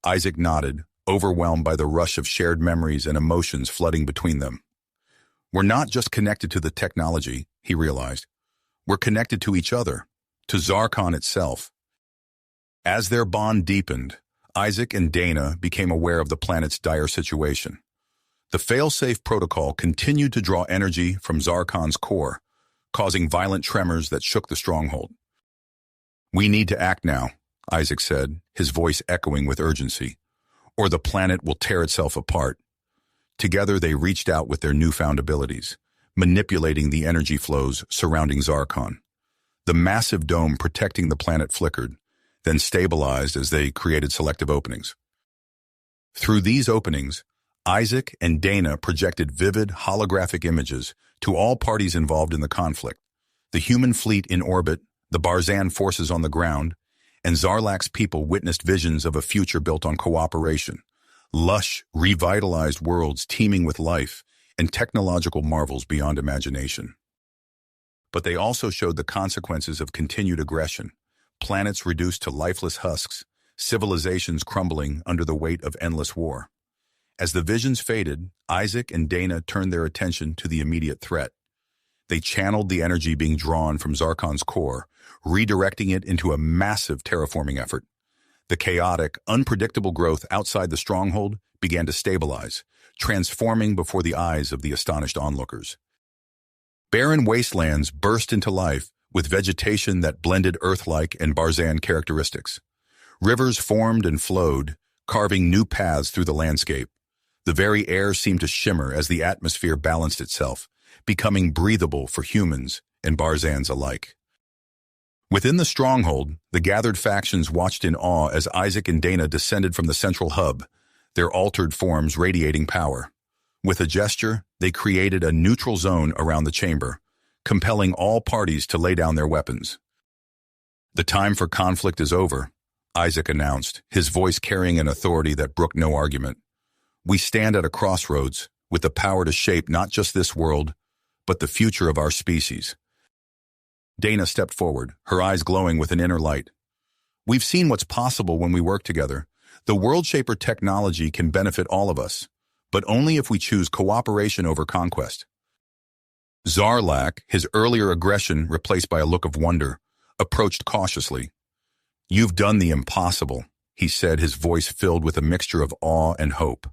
Isaac nodded, overwhelmed by the rush of shared memories and emotions flooding between them. "We're not just connected to the technology," he realized. "We're connected to each other, to Zarkon itself." As their bond deepened, Isaac and Dana became aware of the planet's dire situation. The fail-safe protocol continued to draw energy from Zarkon's core, causing violent tremors that shook the stronghold. "We need to act now," Isaac said, his voice echoing with urgency, "or the planet will tear itself apart." Together they reached out with their newfound abilities, manipulating the energy flows surrounding Zarkon. The massive dome protecting the planet flickered, then stabilized as they created selective openings. Through these openings, Isaac and Dana projected vivid holographic images to all parties involved in the conflict: the human fleet in orbit, the Barzan forces on the ground, and Zarlak's people witnessed visions of a future built on cooperation, lush, revitalized worlds teeming with life and technological marvels beyond imagination. But they also showed the consequences of continued aggression, planets reduced to lifeless husks, civilizations crumbling under the weight of endless war. As the visions faded, Isaac and Dana turned their attention to the immediate threat. They channeled the energy being drawn from Zarkon's core, redirecting it into a massive terraforming effort. The chaotic, unpredictable growth outside the stronghold began to stabilize, transforming before the eyes of the astonished onlookers. Barren wastelands burst into life with vegetation that blended Earth-like and Barzan characteristics. Rivers formed and flowed, carving new paths through the landscape. The very air seemed to shimmer as the atmosphere balanced itself, becoming breathable for humans and Barzans alike. Within the stronghold, the gathered factions watched in awe as Isaac and Dana descended from the central hub, their altered forms radiating power. With a gesture, they created a neutral zone around the chamber, compelling all parties to lay down their weapons. "The time for conflict is over," Isaac announced, his voice carrying an authority that brooked no argument. "We stand at a crossroads, with the power to shape not just this world, but the future of our species." Dana stepped forward, her eyes glowing with an inner light. "We've seen what's possible when we work together. The World Shaper technology can benefit all of us, but only if we choose cooperation over conquest." Zarlak, his earlier aggression replaced by a look of wonder, approached cautiously. "You've done the impossible," he said, his voice filled with a mixture of awe and hope.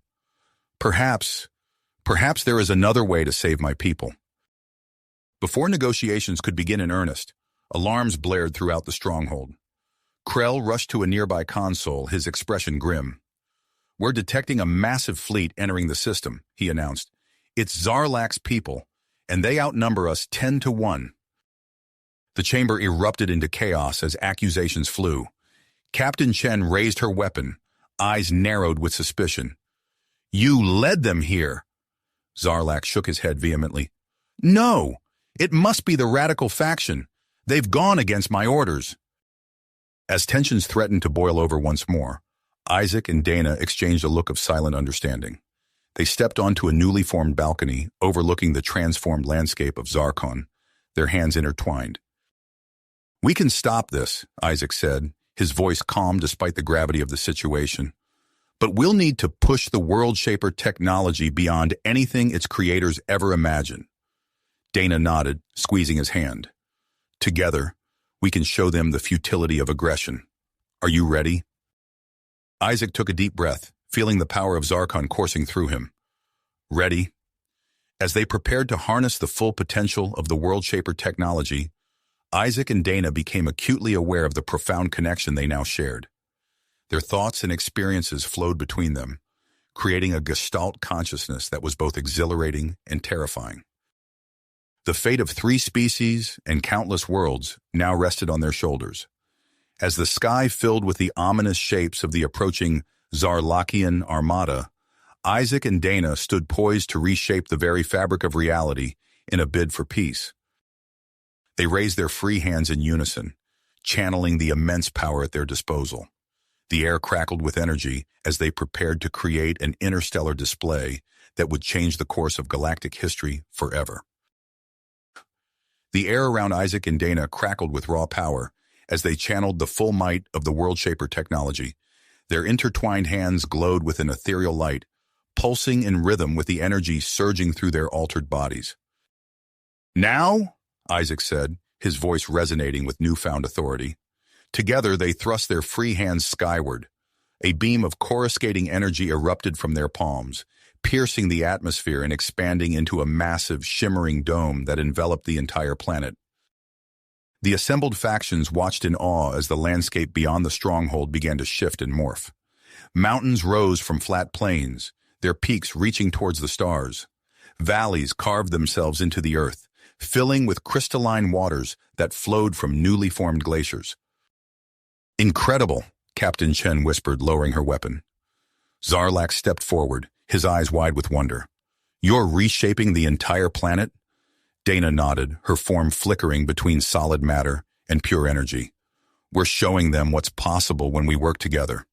Perhaps there is another way to save my people." Before negotiations could begin in earnest, alarms blared throughout the stronghold. Krell rushed to a nearby console, his expression grim. "We're detecting a massive fleet entering the system," he announced. "It's Zarlak's people, and they outnumber us 10-1. The chamber erupted into chaos as accusations flew. Captain Chen raised her weapon, eyes narrowed with suspicion. "You led them here!" Zarlak shook his head vehemently. "No! It must be the radical faction. They've gone against my orders." As tensions threatened to boil over once more, Isaac and Dana exchanged a look of silent understanding. They stepped onto a newly formed balcony overlooking the transformed landscape of Zarkon, their hands intertwined. "We can stop this," Isaac said, his voice calm despite the gravity of the situation. "But we'll need to push the World Shaper technology beyond anything its creators ever imagined." Dana nodded, squeezing his hand. "Together, we can show them the futility of aggression. Are you ready?" Isaac took a deep breath, feeling the power of Zarkon coursing through him. "Ready?" As they prepared to harness the full potential of the World Shaper technology, Isaac and Dana became acutely aware of the profound connection they now shared. Their thoughts and experiences flowed between them, creating a gestalt consciousness that was both exhilarating and terrifying. The fate of 3 species and countless worlds now rested on their shoulders. As the sky filled with the ominous shapes of the approaching Zarlakian Armada, Isaac and Dana stood poised to reshape the very fabric of reality in a bid for peace. They raised their free hands in unison, channeling the immense power at their disposal. The air crackled with energy as they prepared to create an interstellar display that would change the course of galactic history forever. The air around Isaac and Dana crackled with raw power as they channeled the full might of the World Shaper technology. Their intertwined hands glowed with an ethereal light, pulsing in rhythm with the energy surging through their altered bodies. "Now," Isaac said, his voice resonating with newfound authority. Together they thrust their free hands skyward. A beam of coruscating energy erupted from their palms, piercing the atmosphere and expanding into a massive, shimmering dome that enveloped the entire planet. The assembled factions watched in awe as the landscape beyond the stronghold began to shift and morph. Mountains rose from flat plains, their peaks reaching towards the stars. Valleys carved themselves into the earth, filling with crystalline waters that flowed from newly formed glaciers. "Incredible," Captain Chen whispered, lowering her weapon. Zarlak stepped forward, his eyes wide with wonder. "You're reshaping the entire planet?" Dana nodded, her form flickering between solid matter and pure energy. "We're showing them what's possible when we work together."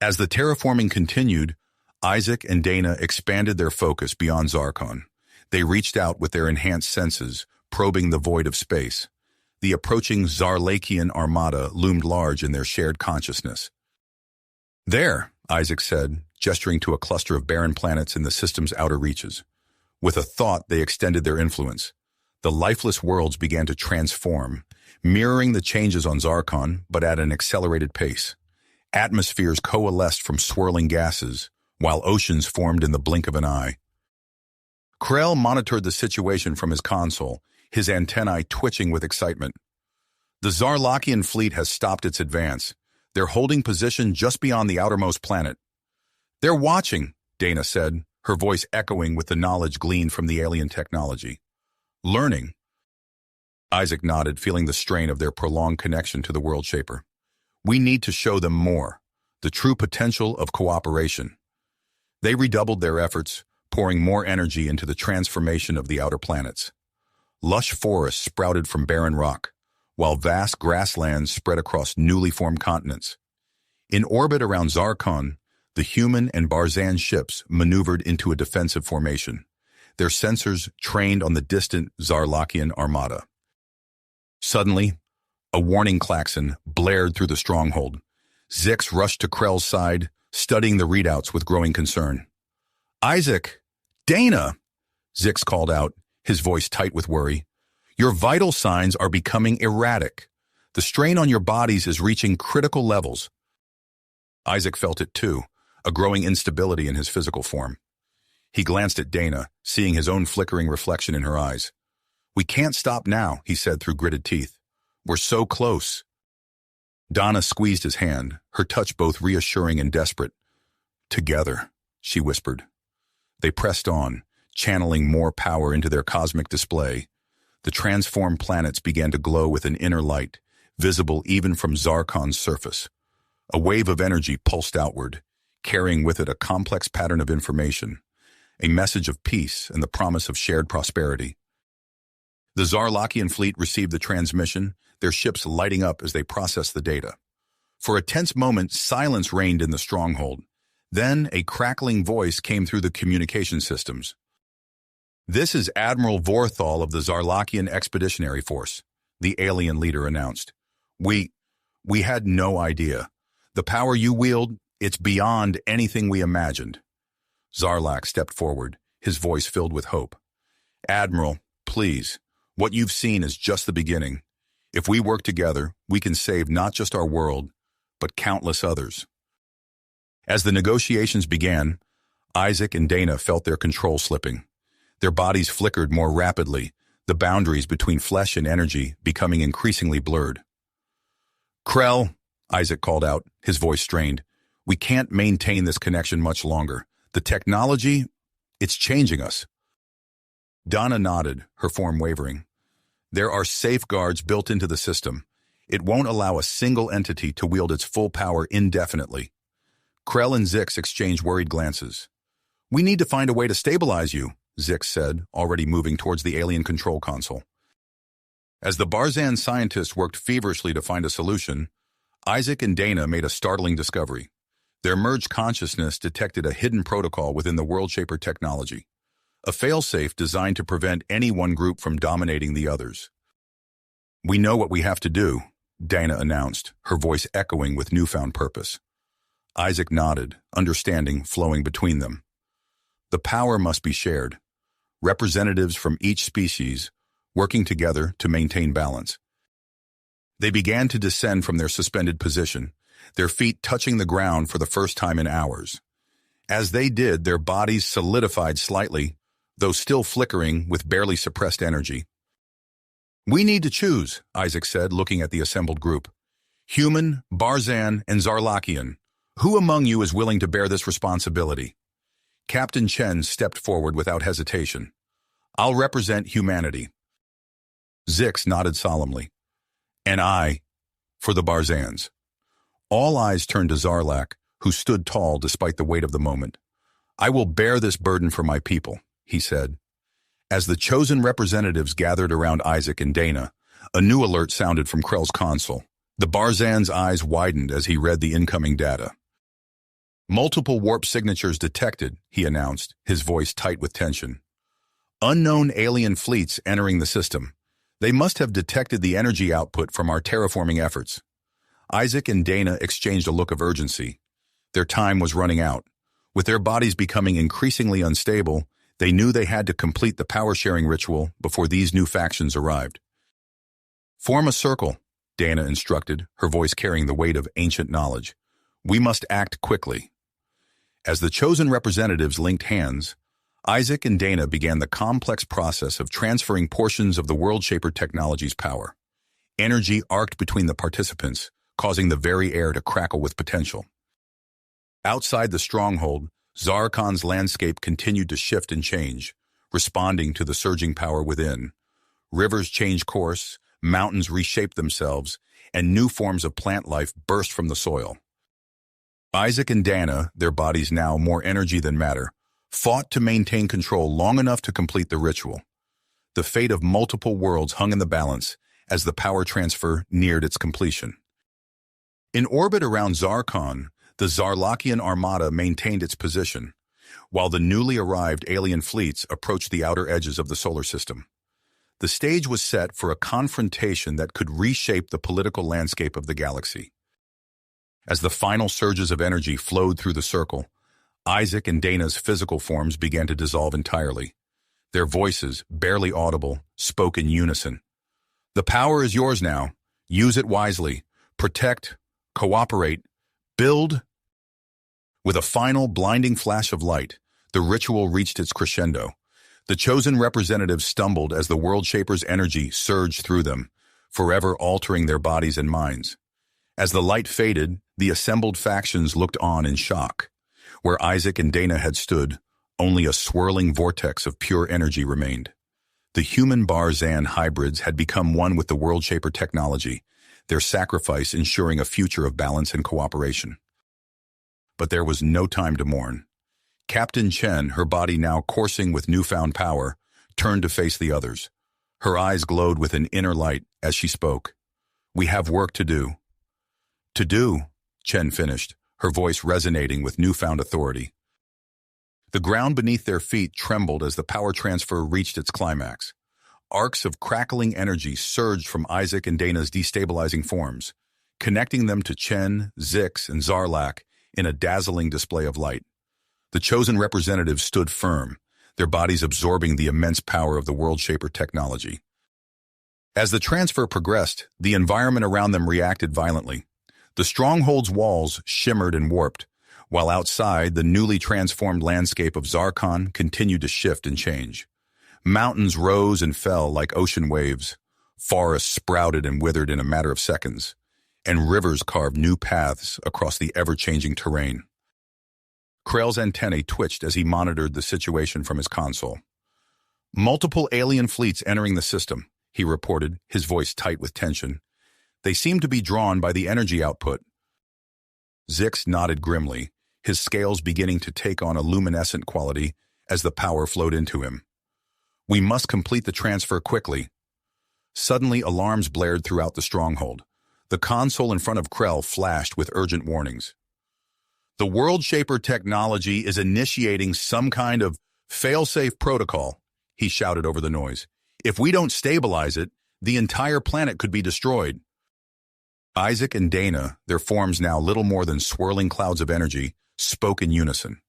As the terraforming continued, Isaac and Dana expanded their focus beyond Zarkon. They reached out with their enhanced senses, probing the void of space. The approaching Zarlakian armada loomed large in their shared consciousness. "There," Isaac said, gesturing to a cluster of barren planets in the system's outer reaches. With a thought, they extended their influence. The lifeless worlds began to transform, mirroring the changes on Zarkon, but at an accelerated pace. Atmospheres coalesced from swirling gases, while oceans formed in the blink of an eye. Krell monitored the situation from his console, his antennae twitching with excitement. The Zarlakian fleet has stopped its advance. They're holding position just beyond the outermost planet. "They're watching," Dana said, her voice echoing with the knowledge gleaned from the alien technology. "Learning." Isaac nodded, feeling the strain of their prolonged connection to the World Shaper. "We need to show them more, the true potential of cooperation." They redoubled their efforts, pouring more energy into the transformation of the outer planets. Lush forests sprouted from barren rock, while vast grasslands spread across newly formed continents. In orbit around Zarkon, the human and Barzan ships maneuvered into a defensive formation, their sensors trained on the distant Zarlakian armada. Suddenly, a warning klaxon blared through the stronghold. Zix rushed to Krell's side, studying the readouts with growing concern. "Isaac! Dana!" Zix called out, his voice tight with worry. "Your vital signs are becoming erratic. The strain on your bodies is reaching critical levels." Isaac felt it too, a growing instability in his physical form. He glanced at Dana, seeing his own flickering reflection in her eyes. "We can't stop now," he said through gritted teeth. "We're so close." Dana squeezed his hand, her touch both reassuring and desperate. "Together," she whispered. They pressed on, channeling more power into their cosmic display. The transformed planets began to glow with an inner light, visible even from Zarkon's surface. A wave of energy pulsed outward, carrying with it a complex pattern of information, a message of peace and the promise of shared prosperity. The Zarlakian fleet received the transmission, their ships lighting up as they processed the data. For a tense moment, silence reigned in the stronghold. Then a crackling voice came through the communication systems. "This is Admiral Vorthal of the Zarlakian Expeditionary Force," the alien leader announced. We had no idea. The power you wield, it's beyond anything we imagined." Zarlak stepped forward, his voice filled with hope. "Admiral, please, what you've seen is just the beginning. If we work together, we can save not just our world, but countless others." As the negotiations began, Isaac and Dana felt their control slipping. Their bodies flickered more rapidly, the boundaries between flesh and energy becoming increasingly blurred. "Krell," Isaac called out, his voice strained, "we can't maintain this connection much longer. The technology, it's changing us." Dana nodded, her form wavering. "There are safeguards built into the system. It won't allow a single entity to wield its full power indefinitely." Krell and Zix exchanged worried glances. "We need to find a way to stabilize you," Zix said, already moving towards the alien control console. As the Barzan scientists worked feverishly to find a solution, Isaac and Dana made a startling discovery. Their merged consciousness detected a hidden protocol within the World Shaper technology, a failsafe designed to prevent any one group from dominating the others. "We know what we have to do," Dana announced, her voice echoing with newfound purpose. Isaac nodded, understanding flowing between them. The power must be shared. Representatives from each species working together to maintain balance. They began to descend from their suspended position, their feet touching the ground for the first time in hours. As they did, their bodies solidified slightly, though still flickering with barely suppressed energy. "We need to choose," Isaac said, looking at the assembled group. "Human, Barzan, and Zarlakian. Who among you is willing to bear this responsibility?" Captain Chen stepped forward without hesitation. "I'll represent humanity." Zix nodded solemnly. "And I, for the Barzans." All eyes turned to Zarlak, who stood tall despite the weight of the moment. "I will bear this burden for my people," he said. As the chosen representatives gathered around Isaac and Dana, a new alert sounded from Krell's console. The Barzan's eyes widened as he read the incoming data. Multiple warp signatures detected, he announced, his voice tight with tension. Unknown alien fleets entering the system. They must have detected the energy output from our terraforming efforts. Isaac and Dana exchanged a look of urgency. Their time was running out. With their bodies becoming increasingly unstable, they knew they had to complete the power-sharing ritual before these new factions arrived. Form a circle, Dana instructed, her voice carrying the weight of ancient knowledge. We must act quickly. As the chosen representatives linked hands, Isaac and Dana began the complex process of transferring portions of the World-Shaper technology's power. Energy arced between the participants, causing the very air to crackle with potential. Outside the stronghold, Zarkon's landscape continued to shift and change, responding to the surging power within. Rivers changed course, mountains reshaped themselves, and new forms of plant life burst from the soil. Isaac and Dana, their bodies now more energy than matter, fought to maintain control long enough to complete the ritual. The fate of multiple worlds hung in the balance as the power transfer neared its completion. In orbit around Zarkon, the Zarlakian Armada maintained its position, while the newly arrived alien fleets approached the outer edges of the solar system. The stage was set for a confrontation that could reshape the political landscape of the galaxy. As the final surges of energy flowed through the circle, Isaac and Dana's physical forms began to dissolve entirely. Their voices, barely audible, spoke in unison. The power is yours now. Use it wisely. Protect, cooperate, build. With a final blinding flash of light, the ritual reached its crescendo. The chosen representatives stumbled as the World Shaper's energy surged through them, forever altering their bodies and minds. As the light faded, the assembled factions looked on in shock. Where Isaac and Dana had stood, only a swirling vortex of pure energy remained. The human Barzan hybrids had become one with the World Shaper technology, their sacrifice ensuring a future of balance and cooperation. But there was no time to mourn. Captain Chen, her body now coursing with newfound power, turned to face the others. Her eyes glowed with an inner light as she spoke. We have work to do. To do, Chen finished, her voice resonating with newfound authority. The ground beneath their feet trembled as the power transfer reached its climax. Arcs of crackling energy surged from Isaac and Dana's destabilizing forms, connecting them to Chen, Zix, and Zarlak in a dazzling display of light. The chosen representatives stood firm, their bodies absorbing the immense power of the World Shaper technology. As the transfer progressed, the environment around them reacted violently. The stronghold's walls shimmered and warped, while outside the newly transformed landscape of Zarkon continued to shift and change. Mountains rose and fell like ocean waves, forests sprouted and withered in a matter of seconds, and rivers carved new paths across the ever-changing terrain. Krell's antennae twitched as he monitored the situation from his console. Multiple alien fleets entering the system, he reported, his voice tight with tension. They seemed to be drawn by the energy output. Zix nodded grimly, his scales beginning to take on a luminescent quality as the power flowed into him. We must complete the transfer quickly. Suddenly, alarms blared throughout the stronghold. The console in front of Krell flashed with urgent warnings. The World Shaper technology is initiating some kind of fail-safe protocol, he shouted over the noise. If we don't stabilize it, the entire planet could be destroyed. Isaac and Dana, their forms now little more than swirling clouds of energy, spoke in unison.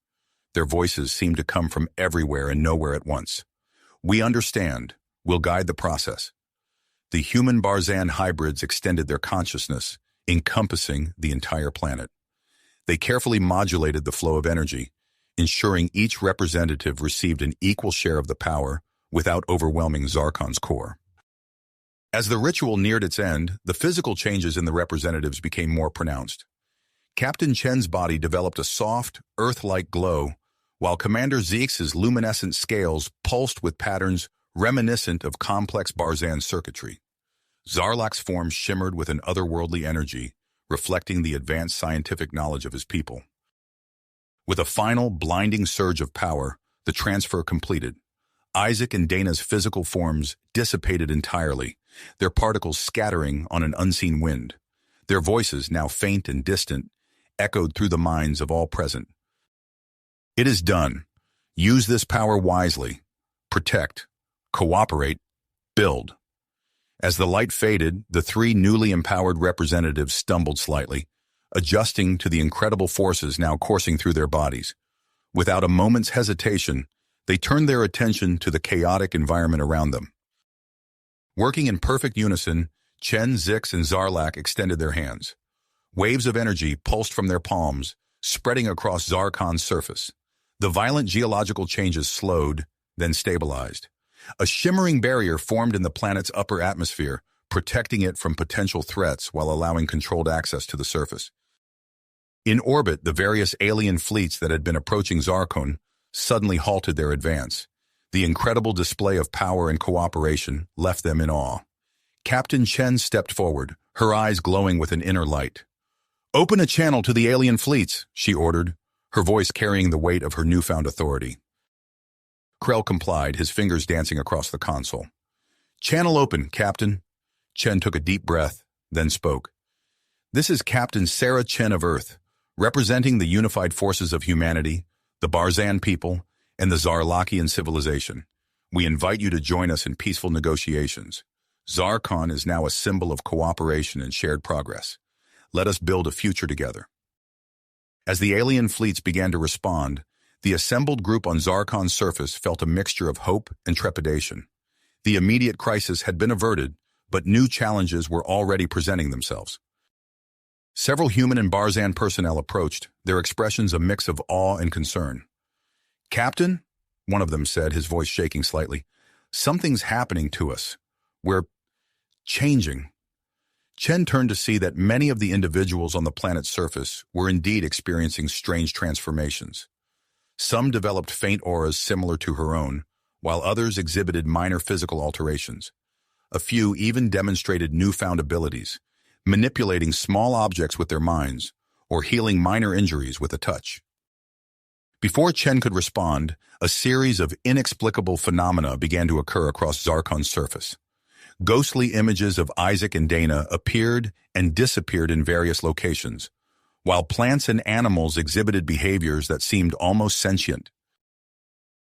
Their voices seemed to come from everywhere and nowhere at once. We understand. We'll guide the process. The human Barzan hybrids extended their consciousness, encompassing the entire planet. They carefully modulated the flow of energy, ensuring each representative received an equal share of the power without overwhelming Zarkon's core. As the ritual neared its end, the physical changes in the representatives became more pronounced. Captain Chen's body developed a soft, earth-like glow, while Commander Zix's luminescent scales pulsed with patterns reminiscent of complex Barzan circuitry. Zarlak's form shimmered with an otherworldly energy, reflecting the advanced scientific knowledge of his people. With a final, blinding surge of power, the transfer completed. Isaac and Dana's physical forms dissipated entirely, their particles scattering on an unseen wind. Their voices, now faint and distant, echoed through the minds of all present. It is done. Use this power wisely. Protect, cooperate, build. As the light faded, the three newly empowered representatives stumbled slightly, adjusting to the incredible forces now coursing through their bodies. Without a moment's hesitation, they turned their attention to the chaotic environment around them. Working in perfect unison, Chen, Zix, and Zarlak extended their hands. Waves of energy pulsed from their palms, spreading across Zarkon's surface. The violent geological changes slowed, then stabilized. A shimmering barrier formed in the planet's upper atmosphere, protecting it from potential threats while allowing controlled access to the surface. In orbit, the various alien fleets that had been approaching Zarkon suddenly halted their advance. The incredible display of power and cooperation left them in awe. Captain Chen stepped forward, her eyes glowing with an inner light. "Open a channel to the alien fleets," she ordered, her voice carrying the weight of her newfound authority. Krell complied, his fingers dancing across the console. "Channel open, Captain." Chen took a deep breath, then spoke. "This is Captain Sarah Chen of Earth, representing the unified forces of humanity, the Barzan people, and the Zarlakian civilization. We invite you to join us in peaceful negotiations. Zarkon is now a symbol of cooperation and shared progress. Let us build a future together." As the alien fleets began to respond, the assembled group on Zarkon's surface felt a mixture of hope and trepidation. The immediate crisis had been averted, but new challenges were already presenting themselves. Several human and Barzan personnel approached, their expressions a mix of awe and concern. "Captain," one of them said, his voice shaking slightly, "something's happening to us. We're changing." Chen turned to see that many of the individuals on the planet's surface were indeed experiencing strange transformations. Some developed faint auras similar to her own, while others exhibited minor physical alterations. A few even demonstrated newfound abilities, manipulating small objects with their minds, or healing minor injuries with a touch. Before Chen could respond, a series of inexplicable phenomena began to occur across Zarkon's surface. Ghostly images of Isaac and Dana appeared and disappeared in various locations, while plants and animals exhibited behaviors that seemed almost sentient.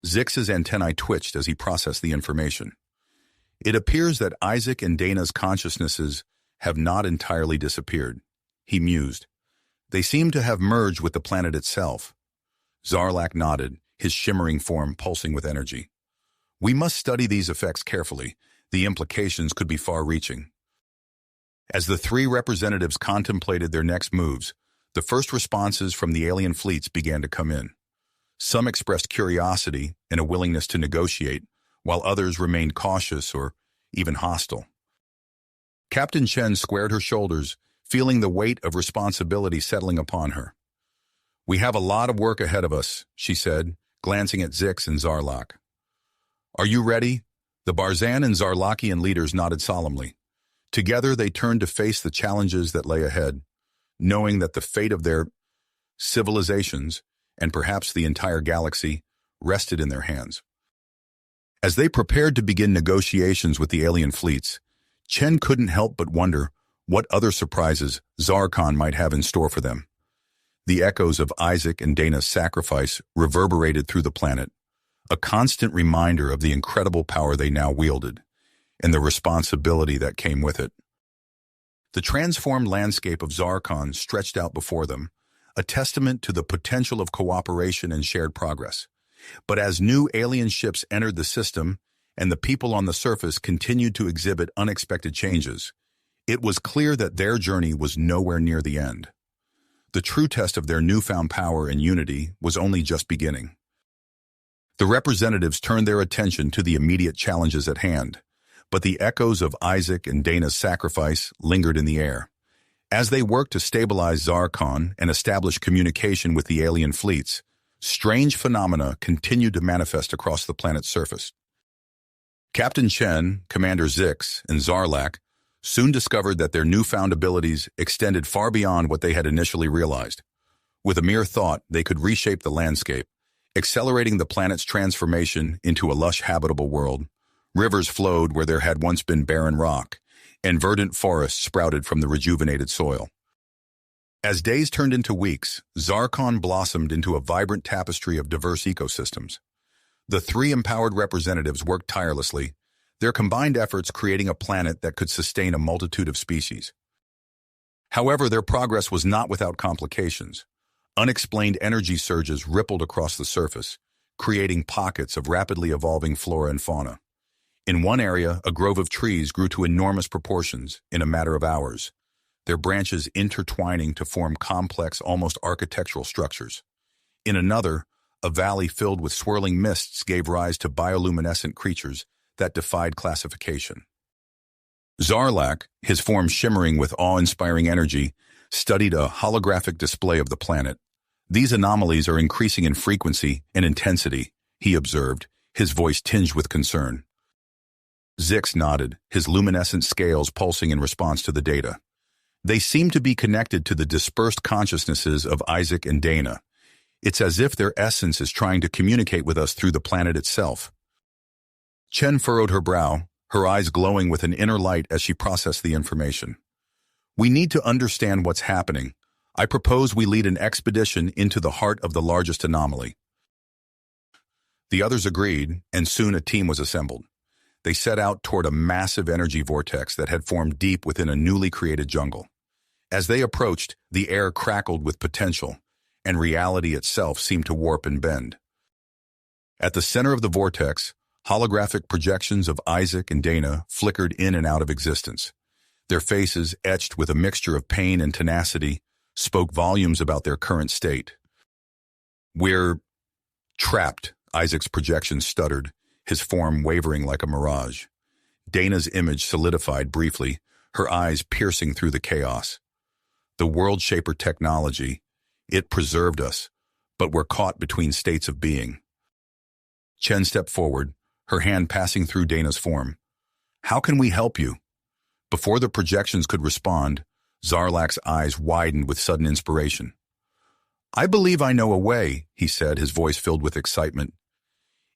Zix's antennae twitched as he processed the information. "It appears that Isaac and Dana's consciousnesses have not entirely disappeared," he mused. "They seem to have merged with the planet itself." Zarlak nodded, his shimmering form pulsing with energy. "We must study these effects carefully. The implications could be far-reaching." As the three representatives contemplated their next moves, the first responses from the alien fleets began to come in. Some expressed curiosity and a willingness to negotiate, while others remained cautious or even hostile. Captain Chen squared her shoulders, feeling the weight of responsibility settling upon her. "We have a lot of work ahead of us," she said, glancing at Zix and Zarlak. "Are you ready?" The Barzan and Zarlakian leaders nodded solemnly. Together they turned to face the challenges that lay ahead, knowing that the fate of their civilizations, and perhaps the entire galaxy, rested in their hands. As they prepared to begin negotiations with the alien fleets, Chen couldn't help but wonder what other surprises Zarkon might have in store for them. The echoes of Isaac and Dana's sacrifice reverberated through the planet, a constant reminder of the incredible power they now wielded, and the responsibility that came with it. The transformed landscape of Zarkon stretched out before them, a testament to the potential of cooperation and shared progress. But as new alien ships entered the system, and the people on the surface continued to exhibit unexpected changes, it was clear that their journey was nowhere near the end. The true test of their newfound power and unity was only just beginning. The representatives turned their attention to the immediate challenges at hand, but the echoes of Isaac and Dana's sacrifice lingered in the air. As they worked to stabilize Zarkon and establish communication with the alien fleets, strange phenomena continued to manifest across the planet's surface. Captain Chen, Commander Zix, and Zarlak soon discovered that their newfound abilities extended far beyond what they had initially realized. With a mere thought, they could reshape the landscape, accelerating the planet's transformation into a lush habitable world. Rivers flowed where there had once been barren rock, and verdant forests sprouted from the rejuvenated soil. As days turned into weeks, Zarkon blossomed into a vibrant tapestry of diverse ecosystems. The three empowered representatives worked tirelessly, their combined efforts creating a planet that could sustain a multitude of species. However, their progress was not without complications. Unexplained energy surges rippled across the surface, creating pockets of rapidly evolving flora and fauna. In one area, a grove of trees grew to enormous proportions in a matter of hours, their branches intertwining to form complex, almost architectural structures. In another, a valley filled with swirling mists gave rise to bioluminescent creatures that defied classification. Zarlak, his form shimmering with awe-inspiring energy, studied a holographic display of the planet. These anomalies are increasing in frequency and intensity, he observed, his voice tinged with concern. Zix nodded, his luminescent scales pulsing in response to the data. They seem to be connected to the dispersed consciousnesses of Isaac and Dana. It's as if their essence is trying to communicate with us through the planet itself. Chen furrowed her brow, her eyes glowing with an inner light as she processed the information. We need to understand what's happening. I propose we lead an expedition into the heart of the largest anomaly. The others agreed, and soon a team was assembled. They set out toward a massive energy vortex that had formed deep within a newly created jungle. As they approached, the air crackled with potential, and reality itself seemed to warp and bend. At the center of the vortex, holographic projections of Isaac and Dana flickered in and out of existence. Their faces, etched with a mixture of pain and tenacity, spoke volumes about their current state. "We're trapped," Isaac's projection stuttered, his form wavering like a mirage. Dana's image solidified briefly, her eyes piercing through the chaos. The world-shaper technology, it preserved us, but we're caught between states of being. Chen stepped forward, her hand passing through Dana's form. "How can we help you?" Before the projections could respond, Zarlak's eyes widened with sudden inspiration. "I believe I know a way," he said, his voice filled with excitement.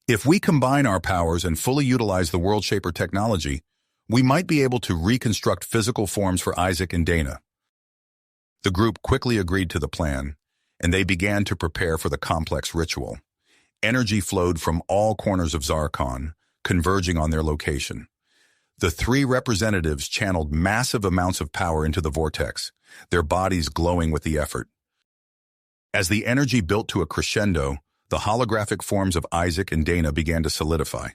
"If we combine our powers and fully utilize the World Shaper technology, we might be able to reconstruct physical forms for Isaac and Dana." The group quickly agreed to the plan, and they began to prepare for the complex ritual. Energy flowed from all corners of Zarkon, converging on their location. The three representatives channeled massive amounts of power into the vortex, their bodies glowing with the effort. As the energy built to a crescendo, the holographic forms of Isaac and Dana began to solidify.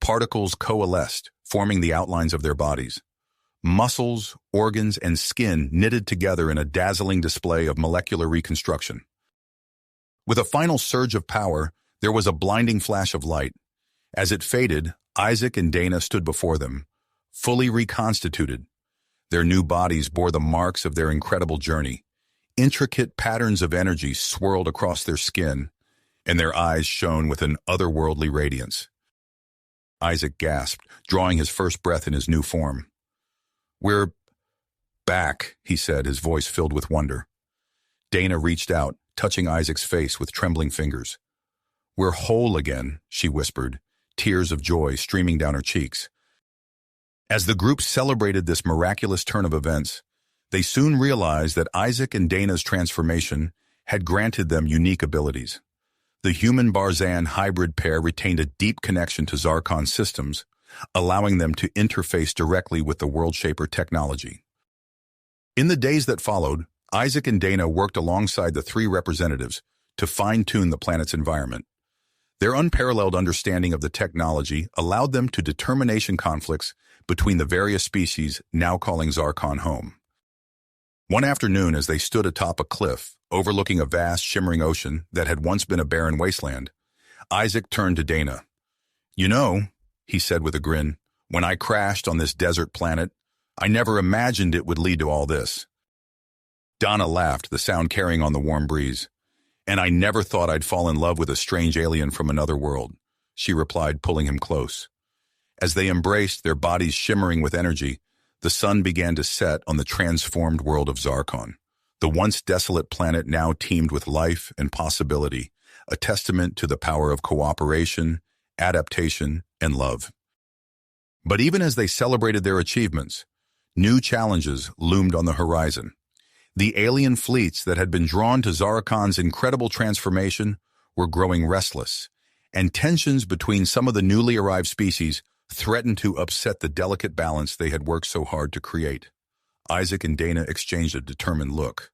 Particles coalesced, forming the outlines of their bodies. Muscles, organs, and skin knitted together in a dazzling display of molecular reconstruction. With a final surge of power, there was a blinding flash of light. As it faded, Isaac and Dana stood before them, fully reconstituted. Their new bodies bore the marks of their incredible journey. Intricate patterns of energy swirled across their skin, and their eyes shone with an otherworldly radiance. Isaac gasped, drawing his first breath in his new form. "We're back," he said, his voice filled with wonder. Dana reached out, touching Isaac's face with trembling fingers. "We're whole again," she whispered, tears of joy streaming down her cheeks. As the group celebrated this miraculous turn of events, they soon realized that Isaac and Dana's transformation had granted them unique abilities. The human-Barzan hybrid pair retained a deep connection to Zarkon systems, allowing them to interface directly with the World Shaper technology. In the days that followed, Isaac and Dana worked alongside the three representatives to fine-tune the planet's environment. Their unparalleled understanding of the technology allowed them to determination conflicts between the various species now calling Zarkon home. One afternoon, as they stood atop a cliff, overlooking a vast, shimmering ocean that had once been a barren wasteland, Isaac turned to Dana. "You know," he said with a grin, "when I crashed on this desert planet, I never imagined it would lead to all this." Dana laughed, the sound carrying on the warm breeze. "And I never thought I'd fall in love with a strange alien from another world," she replied, pulling him close. As they embraced, their bodies shimmering with energy, the sun began to set on the transformed world of Zarkon. The once desolate planet now teemed with life and possibility, a testament to the power of cooperation, adaptation, and love. But even as they celebrated their achievements, new challenges loomed on the horizon. The alien fleets that had been drawn to Zarakon's incredible transformation were growing restless, and tensions between some of the newly arrived species threatened to upset the delicate balance they had worked so hard to create. Isaac and Dana exchanged a determined look.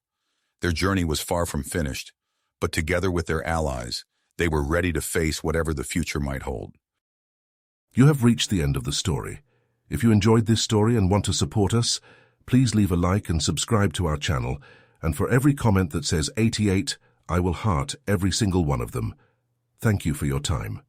Their journey was far from finished, but together with their allies, they were ready to face whatever the future might hold. You have reached the end of the story. If you enjoyed this story and want to support us, please leave a like and subscribe to our channel, and for every comment that says 88, I will heart every single one of them. Thank you for your time.